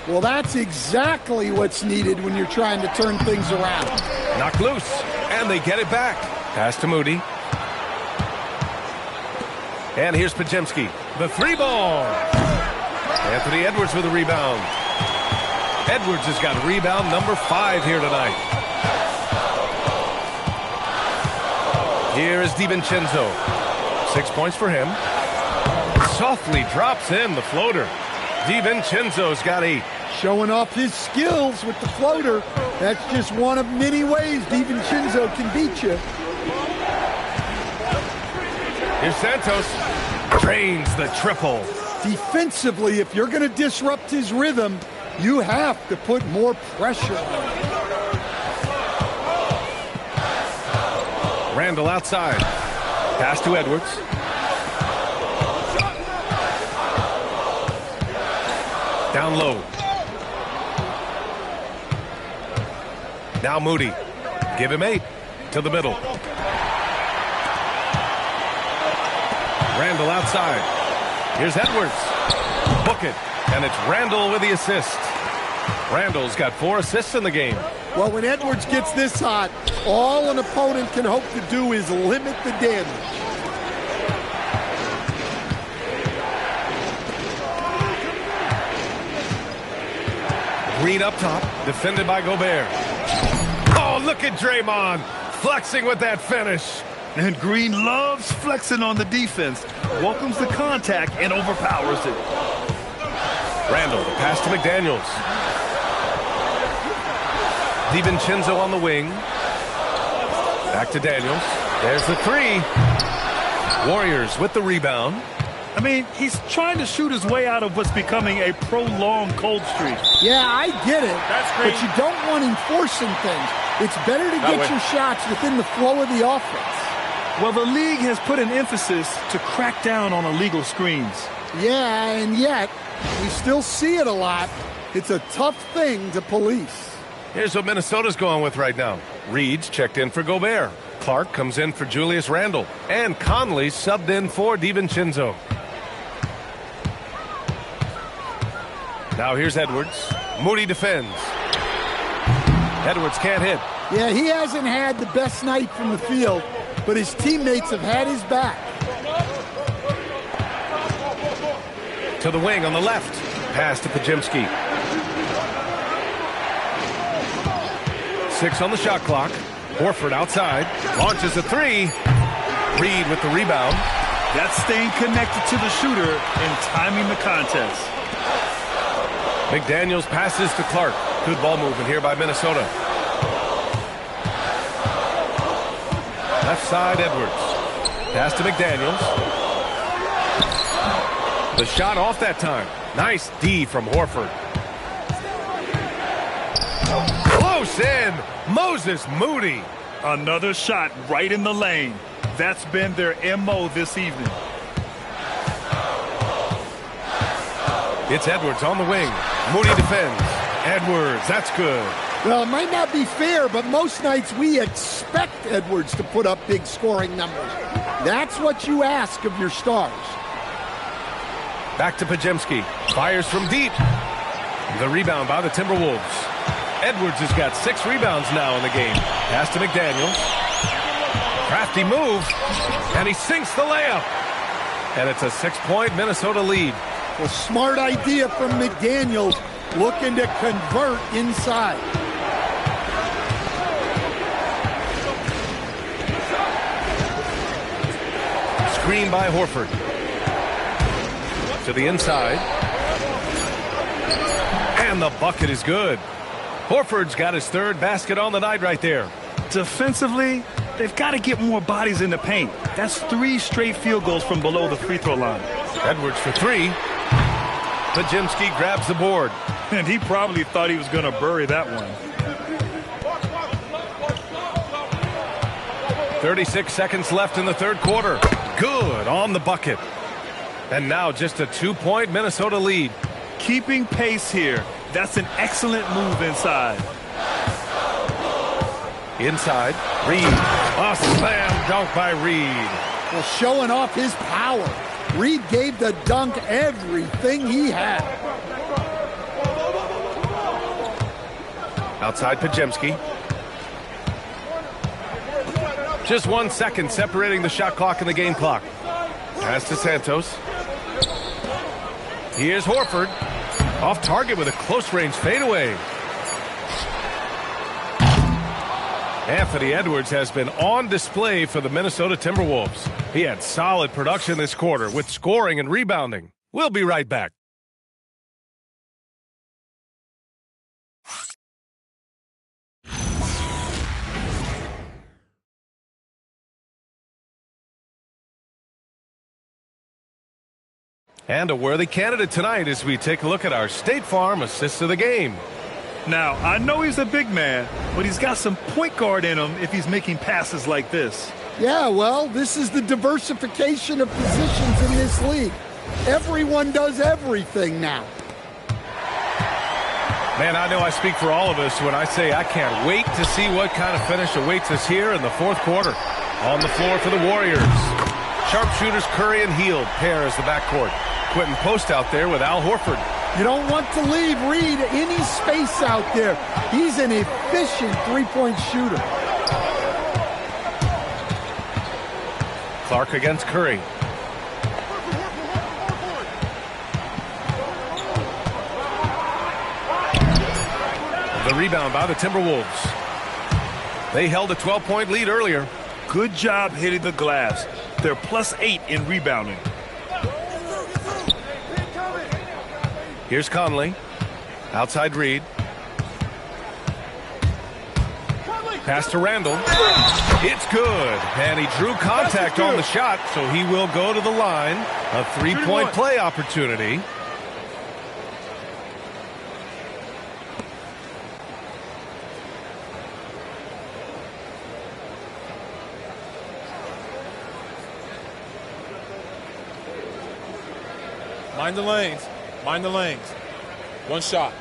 Well, that's exactly what's needed when you're trying to turn things around. Knocked loose, and they get it back. Pass to Moody. And here's Podziemski. The three ball. Anthony Edwards with a rebound. Edwards has got rebound number 5 here tonight. Here is DiVincenzo. 6 points for him. Softly drops in the floater. DiVincenzo's got 8. Showing off his skills with the floater. That's just one of many ways DiVincenzo can beat you. Here's Santos. Drains the triple. Defensively, if you're going to disrupt his rhythm, you have to put more pressure on him. Randall outside. Pass to Edwards. Down low. Now Moody. Give him 8. To the middle. Randall outside. Here's Edwards. Book it. And it's Randall with the assist. Randall's got 4 assists in the game. Well, when Edwards gets this hot, all an opponent can hope to do is limit the damage. Green up top, defended by Gobert. Oh, look at Draymond flexing with that finish. And Green loves flexing on the defense. Welcomes the contact and overpowers it. Randall, the pass to McDaniels. DiVincenzo on the wing. Back to Daniels. There's the 3. Warriors with the rebound. I mean, he's trying to shoot his way out of what's becoming a prolonged cold streak. Yeah, I get it. That's great. But you don't want him forcing things. It's better to get your shots within the flow of the offense. Well, the league has put an emphasis to crack down on illegal screens. Yeah, and yet, we still see it a lot. It's a tough thing to police. Here's what Minnesota's going with right now. Reed's checked in for Gobert. Clark comes in for Julius Randle. And Conley subbed in for DiVincenzo. Now here's Edwards. Moody defends. Edwards can't hit. Yeah, he hasn't had the best night from the field, but his teammates have had his back. To the wing on the left. Pass to Podziemski. 6 on the shot clock. Horford outside. Launches a 3. Reed with the rebound. That's staying connected to the shooter and timing the contest. McDaniels passes to Clark. Good ball movement here by Minnesota. Left side, Edwards. Pass to McDaniels. The shot off that time. Nice D from Horford. Close in. Moses Moody. Another shot right in the lane. That's been their MO this evening. It's Edwards on the wing. Moody defends. Edwards, that's good. Well, it might not be fair, but most nights we expect Edwards to put up big scoring numbers. That's what you ask of your stars. Back to Podziemski. Fires from deep. The rebound by the Timberwolves. Edwards has got 6 rebounds now in the game. Pass to McDaniels. Crafty move. And he sinks the layup. And it's a 6-point Minnesota lead. Well, smart idea from McDaniels, looking to convert inside. Screen by Horford. To the inside. And the bucket is good. Horford's got his third basket on the night right there. Defensively, they've got to get more bodies in the paint. That's 3 straight field goals from below the free throw line. Edwards for 3. Podziemski grabs the board. And he probably thought he was going to bury that one. 36 seconds left in the third quarter. Good on the bucket. And now just a 2-point Minnesota lead. Keeping pace here. That's an excellent move inside. Inside, Reed. A slam dunk by Reed. Well, showing off his power. Reed gave the dunk everything he had. Outside Podziemski. Just 1 second separating the shot clock and the game clock. Pass to Santos. Here's Horford. Off target with a close-range fadeaway. Anthony Edwards has been on display for the Minnesota Timberwolves. He had solid production this quarter with scoring and rebounding. We'll be right back. And a worthy candidate tonight as we take a look at our State Farm assist of the game. Now, I know he's a big man, but he's got some point guard in him if he's making passes like this. Yeah, well, this is the diversification of positions in this league. Everyone does everything now. Man, I know I speak for all of us when I say I can't wait to see what kind of finish awaits us here in the fourth quarter. On the floor for the Warriors. Sharpshooters Curry and Hield pair as the backcourt. Quentin Post out there with Al Horford. You don't want to leave Reed any space out there. He's an efficient three-point shooter. Clark against Curry. The rebound by the Timberwolves. They held a 12-point lead earlier. Good job hitting the glass. They're +8 in rebounding. Here's Conley. Outside Reed. Pass to Randall. It's good. And he drew contact on the shot, so he will go to the line. A three-point play opportunity. Mind the lanes. Mind the lanes. One shot.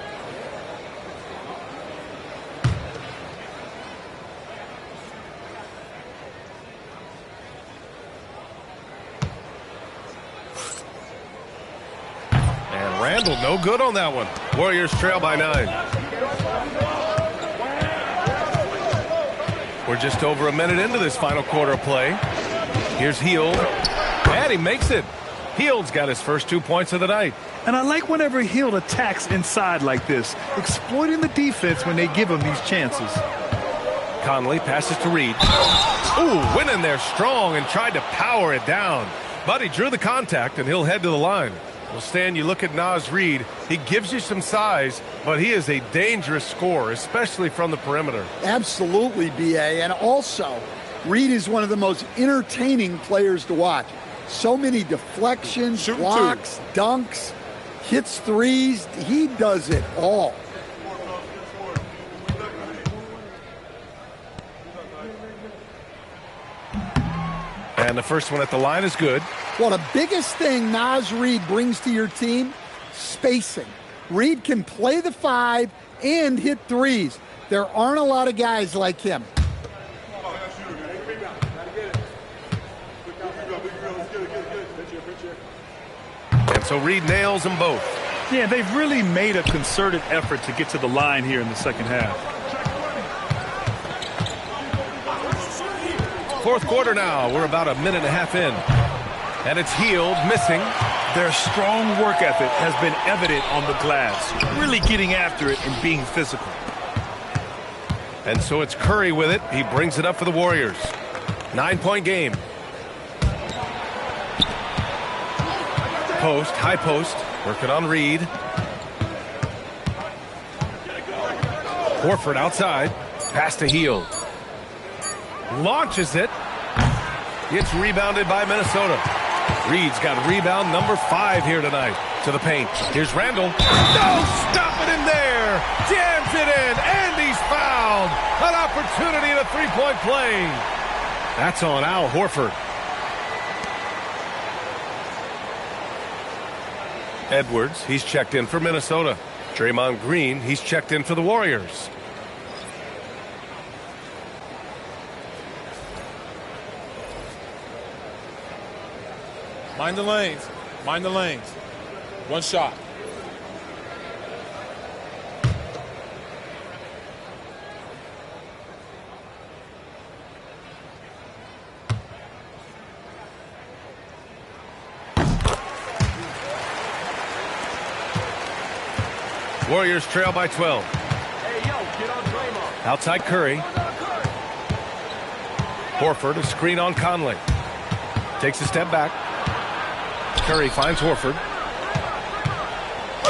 And Randall, no good on that one. Warriors trail by 9. We're just over a minute into this final quarter of play. Here's Hield. And he makes it. Hield's got his first 2 points of the night. And I like whenever Hield attacks inside like this, exploiting the defense when they give him these chances. Conley passes to Reed. Ooh, went in there strong and tried to power it down. But he drew the contact, and he'll head to the line. Well, Stan, you look at Naz Reid. He gives you some size, but he is a dangerous scorer, especially from the perimeter. Absolutely, B.A. And also, Reed is one of the most entertaining players to watch. So many deflections, blocks, dunks, hits threes. He does it all. And the first one at the line is good. Well, the biggest thing Naz Reid brings to your team, spacing. Reid can play the 5 and hit threes. There aren't a lot of guys like him. And so Reid nails them both. Yeah, they've really made a concerted effort to get to the line here in the second half. Fourth quarter now. We're about a minute and a half in. And it's Hield missing. Their strong work ethic has been evident on the glass, really getting after it and being physical. And so it's Curry with it. He brings it up for the Warriors. 9-point game. Post, high post, working on Reed. Horford outside, pass to Hield. Launches it. It's rebounded by Minnesota. Reed's got rebound number 5 here tonight. To the paint. Here's Randall. No, stop it in there. Jams it in, and he's fouled. An opportunity in a three-point play. That's on Al Horford. Edwards, he's checked in for Minnesota. Draymond Green, he's checked in for the Warriors. Mind the lanes. Mind the lanes. One shot. Warriors trail by 12. Outside Curry. Horford, a screen on Conley. Takes a step back. Curry finds Horford.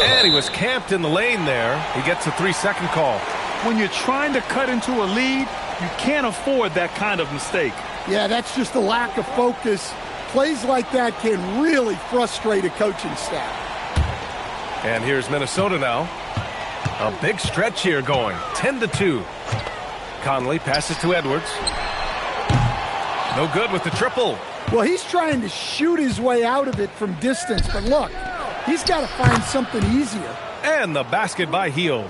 And he was camped in the lane there. He gets a 3-second call. When you're trying to cut into a lead, you can't afford that kind of mistake. Yeah, that's just a lack of focus. Plays like that can really frustrate a coaching staff. And here's Minnesota now. A big stretch here going. 10-2. Conley passes to Edwards. No good with the triple. Well, he's trying to shoot his way out of it from distance, but look, he's got to find something easier. And the basket by Hield.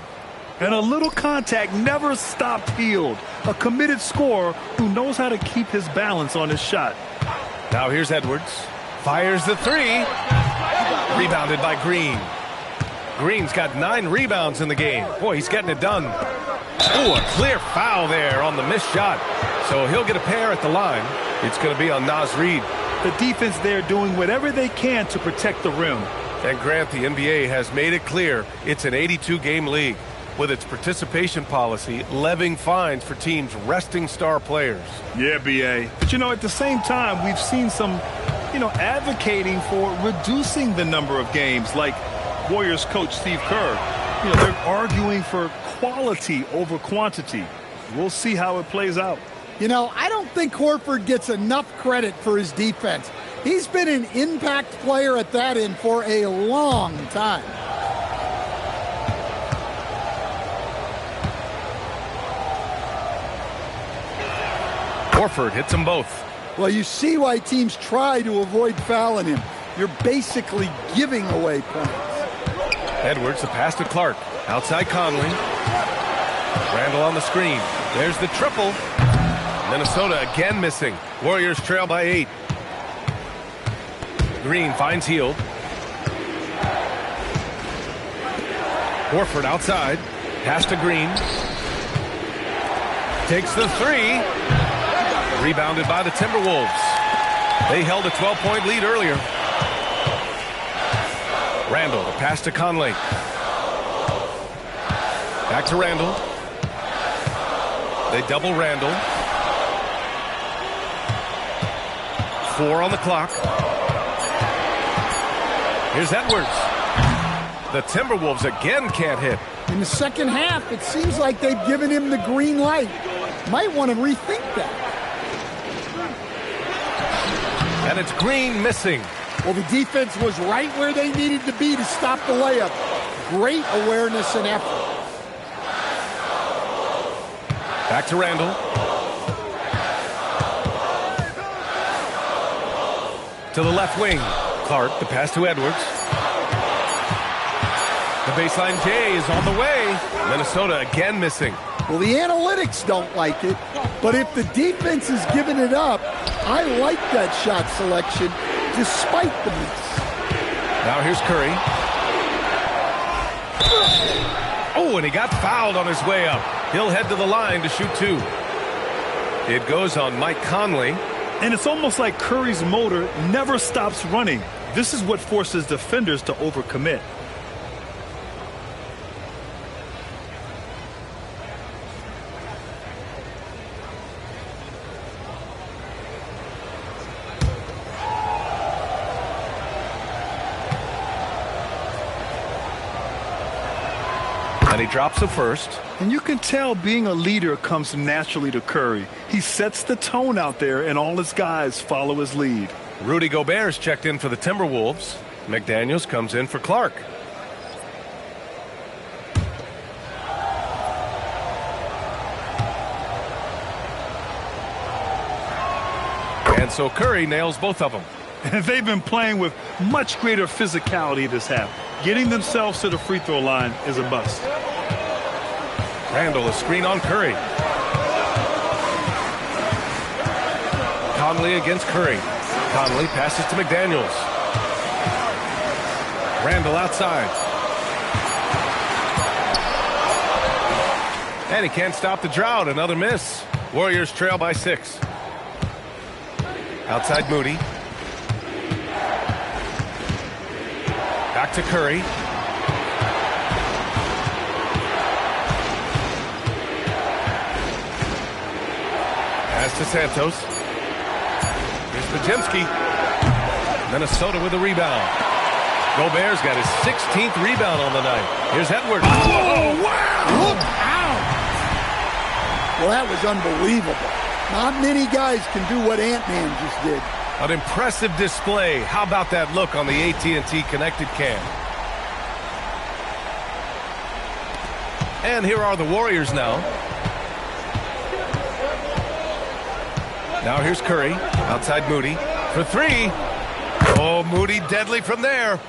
And a little contact never stopped Hield. A committed scorer who knows how to keep his balance on his shot. Now here's Edwards. Fires the 3. Rebounded by Green. Green's got 9 rebounds in the game. Boy, he's getting it done. Oh, a clear foul there on the missed shot. So he'll get a pair at the line. It's going to be on Naz Reid. The defense there doing whatever they can to protect the rim. And Grant, the NBA has made it clear it's an 82-game league with its participation policy levying fines for teams resting star players. Yeah, B.A. But, at the same time, we've seen some, advocating for reducing the number of games, like Warriors coach Steve Kerr. They're arguing for quality over quantity. We'll see how it plays out. I don't think Horford gets enough credit for his defense. He's been an impact player at that end for a long time. Horford hits them both. Well, you see why teams try to avoid fouling him. You're basically giving away points. Edwards, the pass to Clark. Outside Conley. Randall on the screen. There's the triple. Minnesota again missing. Warriors trail by 8. Green finds Hield. Horford outside. Pass to Green. Takes the 3. Rebounded by the Timberwolves. They held a 12-point lead earlier. Randall, the pass to Conley. Back to Randall. They double Randall. 4 on the clock. Here's Edwards. The Timberwolves again can't hit. In the second half, it seems like they've given him the green light. Might want to rethink that. And it's Green missing. Well, the defense was right where they needed to be to stop the layup. Great awareness and effort. Back to Randall. To the left wing. Clark, the pass to Edwards. The baseline J is on the way. Minnesota again missing. Well, the analytics don't like it, but if the defense is giving it up, I like that shot selection despite the miss. Now here's Curry. Oh, and he got fouled on his way up. He'll head to the line to shoot 2. It goes on Mike Conley. And it's almost like Curry's motor never stops running. This is what forces defenders to overcommit. And he drops the first. And you can tell being a leader comes naturally to Curry. He sets the tone out there, and all his guys follow his lead. Rudy Gobert's checked in for the Timberwolves. McDaniels comes in for Clark. And so Curry nails both of them. And they've been playing with much greater physicality this half. Getting themselves to the free throw line is a must. Randall, a screen on Curry. Conley against Curry. Conley passes to McDaniels. Randall outside. And he can't stop the drought. Another miss. Warriors trail by 6. Outside Moody. Back to Curry. Pass to Santos. Here's Podziemski. Minnesota with a rebound. Gobert's got his 16th rebound on the night. Here's Edwards. Oh, wow! Look out! Well, that was unbelievable. Not many guys can do what Ant-Man just did. An impressive display. How about that look on the AT&T connected cam? And here are the Warriors now. Now here's Curry. Outside Moody. For 3. Oh, Moody deadly from there.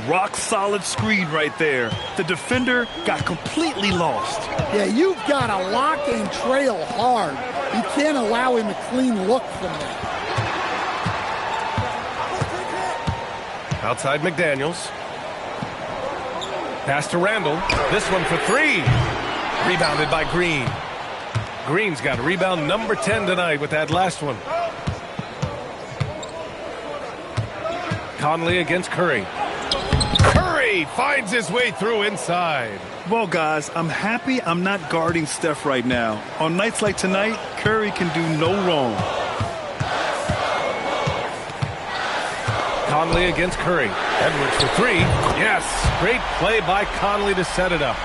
Rock solid screen right there. The defender got completely lost. Yeah, you've got to lock and trail hard. You can't allow him a clean look from that. Outside McDaniels. Pass to Randall. This one for 3. Rebounded by Green. Green's got rebound number 10 tonight with that last one. Conley against Curry. Curry finds his way through inside. Well, guys, I'm happy I'm not guarding Steph right now. On nights like tonight, Curry can do no wrong. Conley against Curry. Edwards for 3. Yes, great play by Conley to set it up.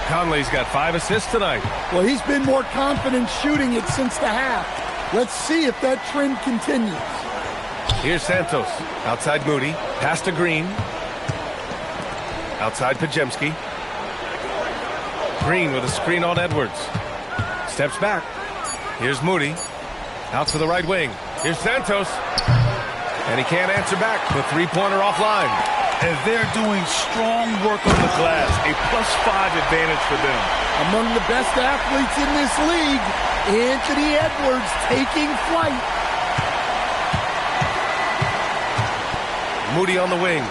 Conley's got 5 assists tonight. Well, he's been more confident shooting it since the half. Let's see if that trend continues. Here's Santos. Outside Moody. Pass to Green. Outside Podziemski. Green with a screen on Edwards. Steps back. Here's Moody. Out to the right wing. Here's Santos. And he can't answer back. The three-pointer offline. And they're doing strong work on the glass. A +5 advantage for them. Among the best athletes in this league, Anthony Edwards taking flight. Moody on the wing.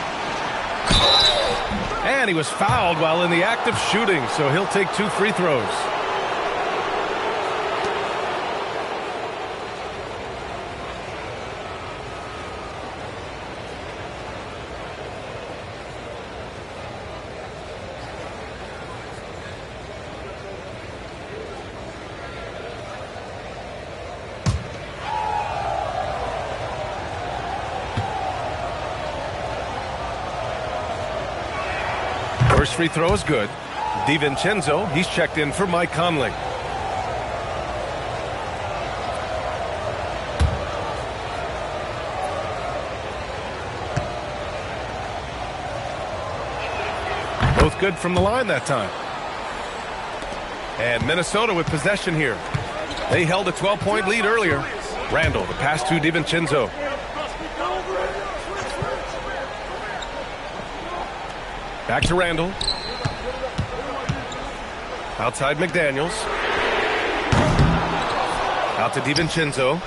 And he was fouled while in the act of shooting, so he'll take 2 free throws. First free throw is good. DiVincenzo, he's checked in for Mike Conley. Both good from the line that time. And Minnesota with possession here. They held a 12-point lead earlier. Randall, the pass to DiVincenzo. Back to Randall. Outside McDaniels. Out to DiVincenzo.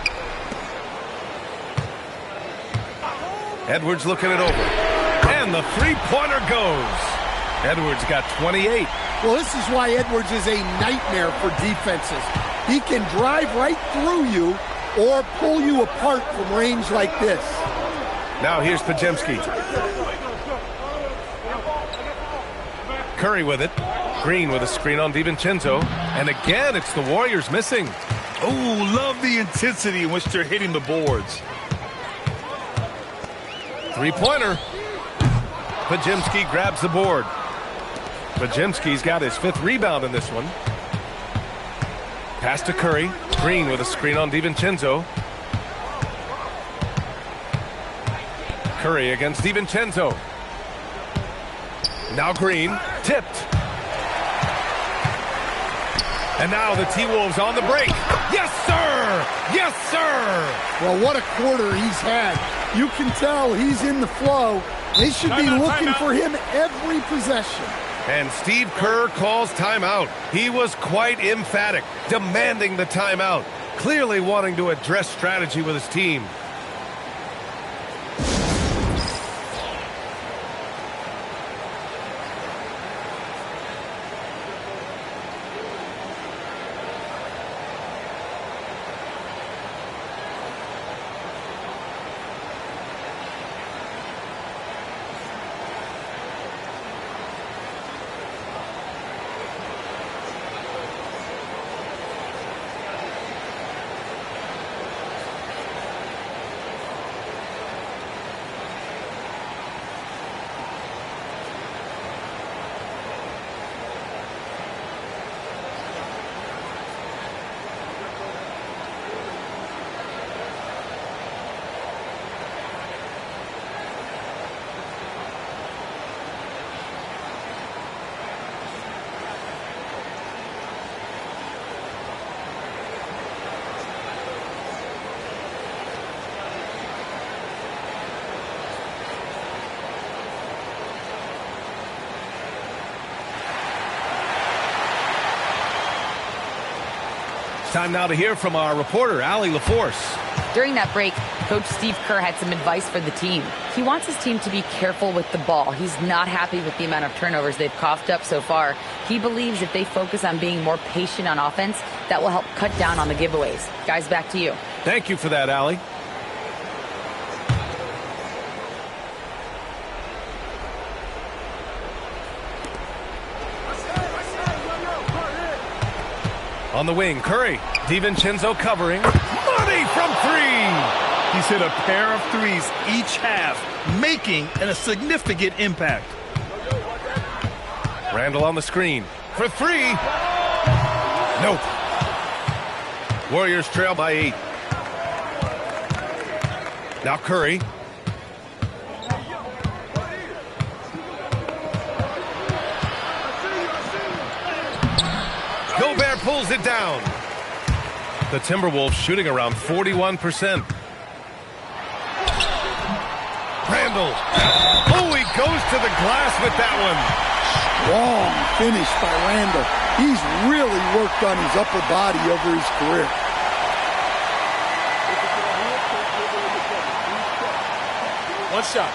Edwards looking it over. And the three-pointer goes. Edwards got 28. Well, this is why Edwards is a nightmare for defenses. He can drive right through you or pull you apart from range like this. Now here's Podziemski. Curry with it. Green with a screen on DiVincenzo. And again, it's the Warriors missing. Oh, love the intensity in which they're hitting the boards. Three-pointer. Podziemski grabs the board. Podziemski's got his 5th rebound in this one. Pass to Curry. Green with a screen on DiVincenzo. Curry against DiVincenzo. Now Green. Tipped. And now the T-Wolves on the break. Yes, sir! Yes, sir! Well, what a quarter he's had. You can tell he's in the flow. They should be looking for him every possession. And Steve Kerr calls timeout. He was quite emphatic, demanding the timeout, clearly wanting to address strategy with his team. Time now to hear from our reporter, Allie LaForce. During that break, Coach Steve Kerr had some advice for the team. He wants his team to be careful with the ball. He's not happy with the amount of turnovers they've coughed up so far. He believes if they focus on being more patient on offense, that will help cut down on the giveaways. Guys, back to you. Thank you for that, Allie. On the wing, Curry. DiVincenzo covering. Money from 3! He's hit a pair of threes each half, making a significant impact. Randall on the screen. For 3! Nope. Warriors trail by 8. Now Curry. Gobert pulls it down. The Timberwolves shooting around 41%. Randall. Oh, he goes to the glass with that one. Strong finish by Randall. He's really worked on his upper body over his career. One shot.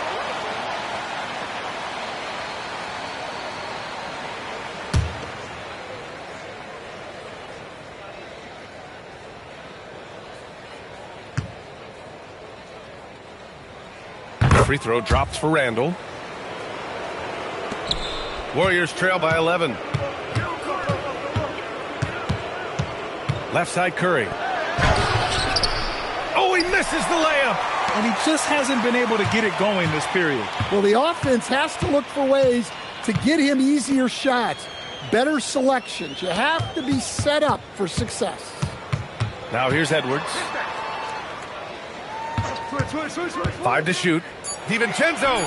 Free throw drops for Randall. Warriors trail by 11. Left side Curry. Oh, he misses the layup. And he just hasn't been able to get it going this period. Well, the offense has to look for ways to get him easier shots, better selections. You have to be set up for success. Now here's Edwards. 5 to shoot. DiVincenzo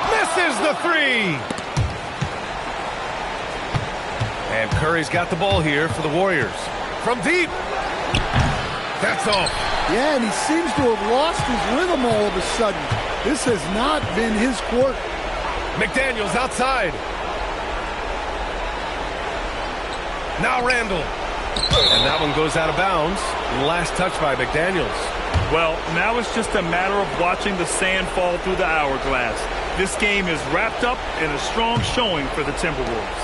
misses the 3. And Curry's got the ball here for the Warriors. From deep. That's all. Yeah, and he seems to have lost his rhythm all of a sudden. This has not been his quarter. McDaniels outside. Now Randall. And that one goes out of bounds. Last touch by McDaniels. Well, now it's just a matter of watching the sand fall through the hourglass. This game is wrapped up in a strong showing for the Timberwolves.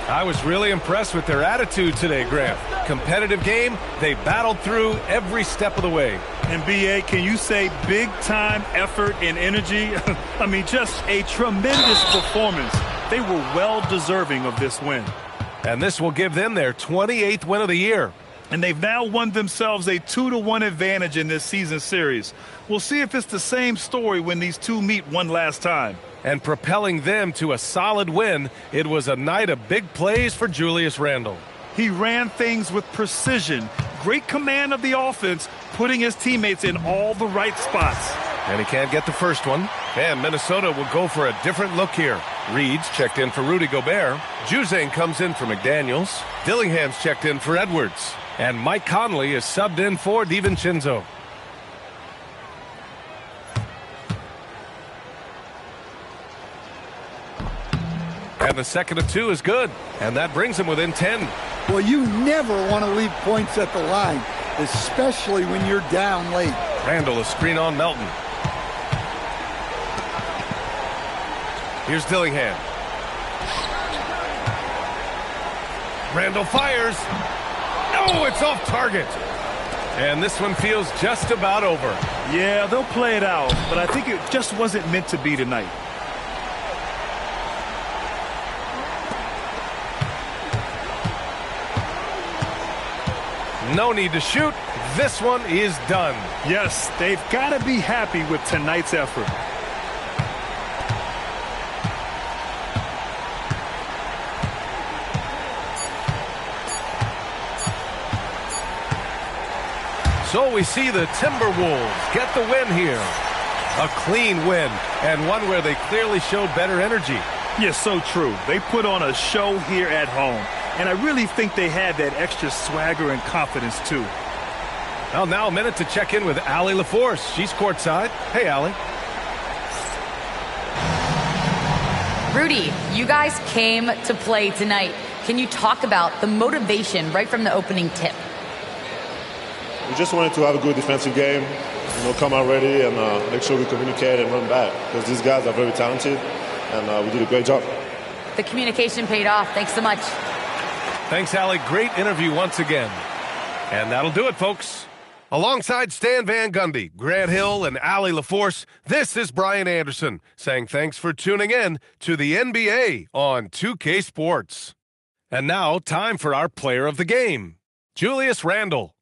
I was really impressed with their attitude today, Grant. Competitive game, they battled through every step of the way. And BA, can you say big-time effort and energy? I mean, just a tremendous performance. They were well deserving of this win. And this will give them their 28th win of the year. And they've now won themselves a 2-1 advantage in this season series. We'll see if it's the same story when these two meet one last time. And propelling them to a solid win, it was a night of big plays for Julius Randle. He ran things with precision, great command of the offense, putting his teammates in all the right spots. And he can't get the first one. And Minnesota will go for a different look here. Reed's checked in for Rudy Gobert. Juzang comes in for McDaniels. Dillingham's checked in for Edwards. And Mike Conley is subbed in for DiVincenzo. And the second of two is good. And that brings him within 10. Well, you never want to leave points at the line, especially when you're down late. Randle, a screen on Melton. Here's Dillingham. Randle fires. No, it's off target. And this one feels just about over. Yeah, they'll play it out, but I think it just wasn't meant to be tonight. No need to shoot. This one is done. Yes, they've got to be happy with tonight's effort. So we see the Timberwolves get the win here. A clean win, and one where they clearly showed better energy. Yes, so true. They put on a show here at home, and I really think they had that extra swagger and confidence, too. Well, now a minute to check in with Allie LaForce. She's courtside. Hey, Allie. Rudy, you guys came to play tonight. Can you talk about the motivation right from the opening tip? We just wanted to have a good defensive game, come out ready and make sure we communicate and run back, because these guys are very talented, and we did a great job. The communication paid off. Thanks so much. Thanks, Allie. Great interview once again. And that'll do it, folks. Alongside Stan Van Gundy, Grant Hill, and Allie LaForce, this is Brian Anderson saying thanks for tuning in to the NBA on 2K Sports. And now, time for our player of the game, Julius Randle.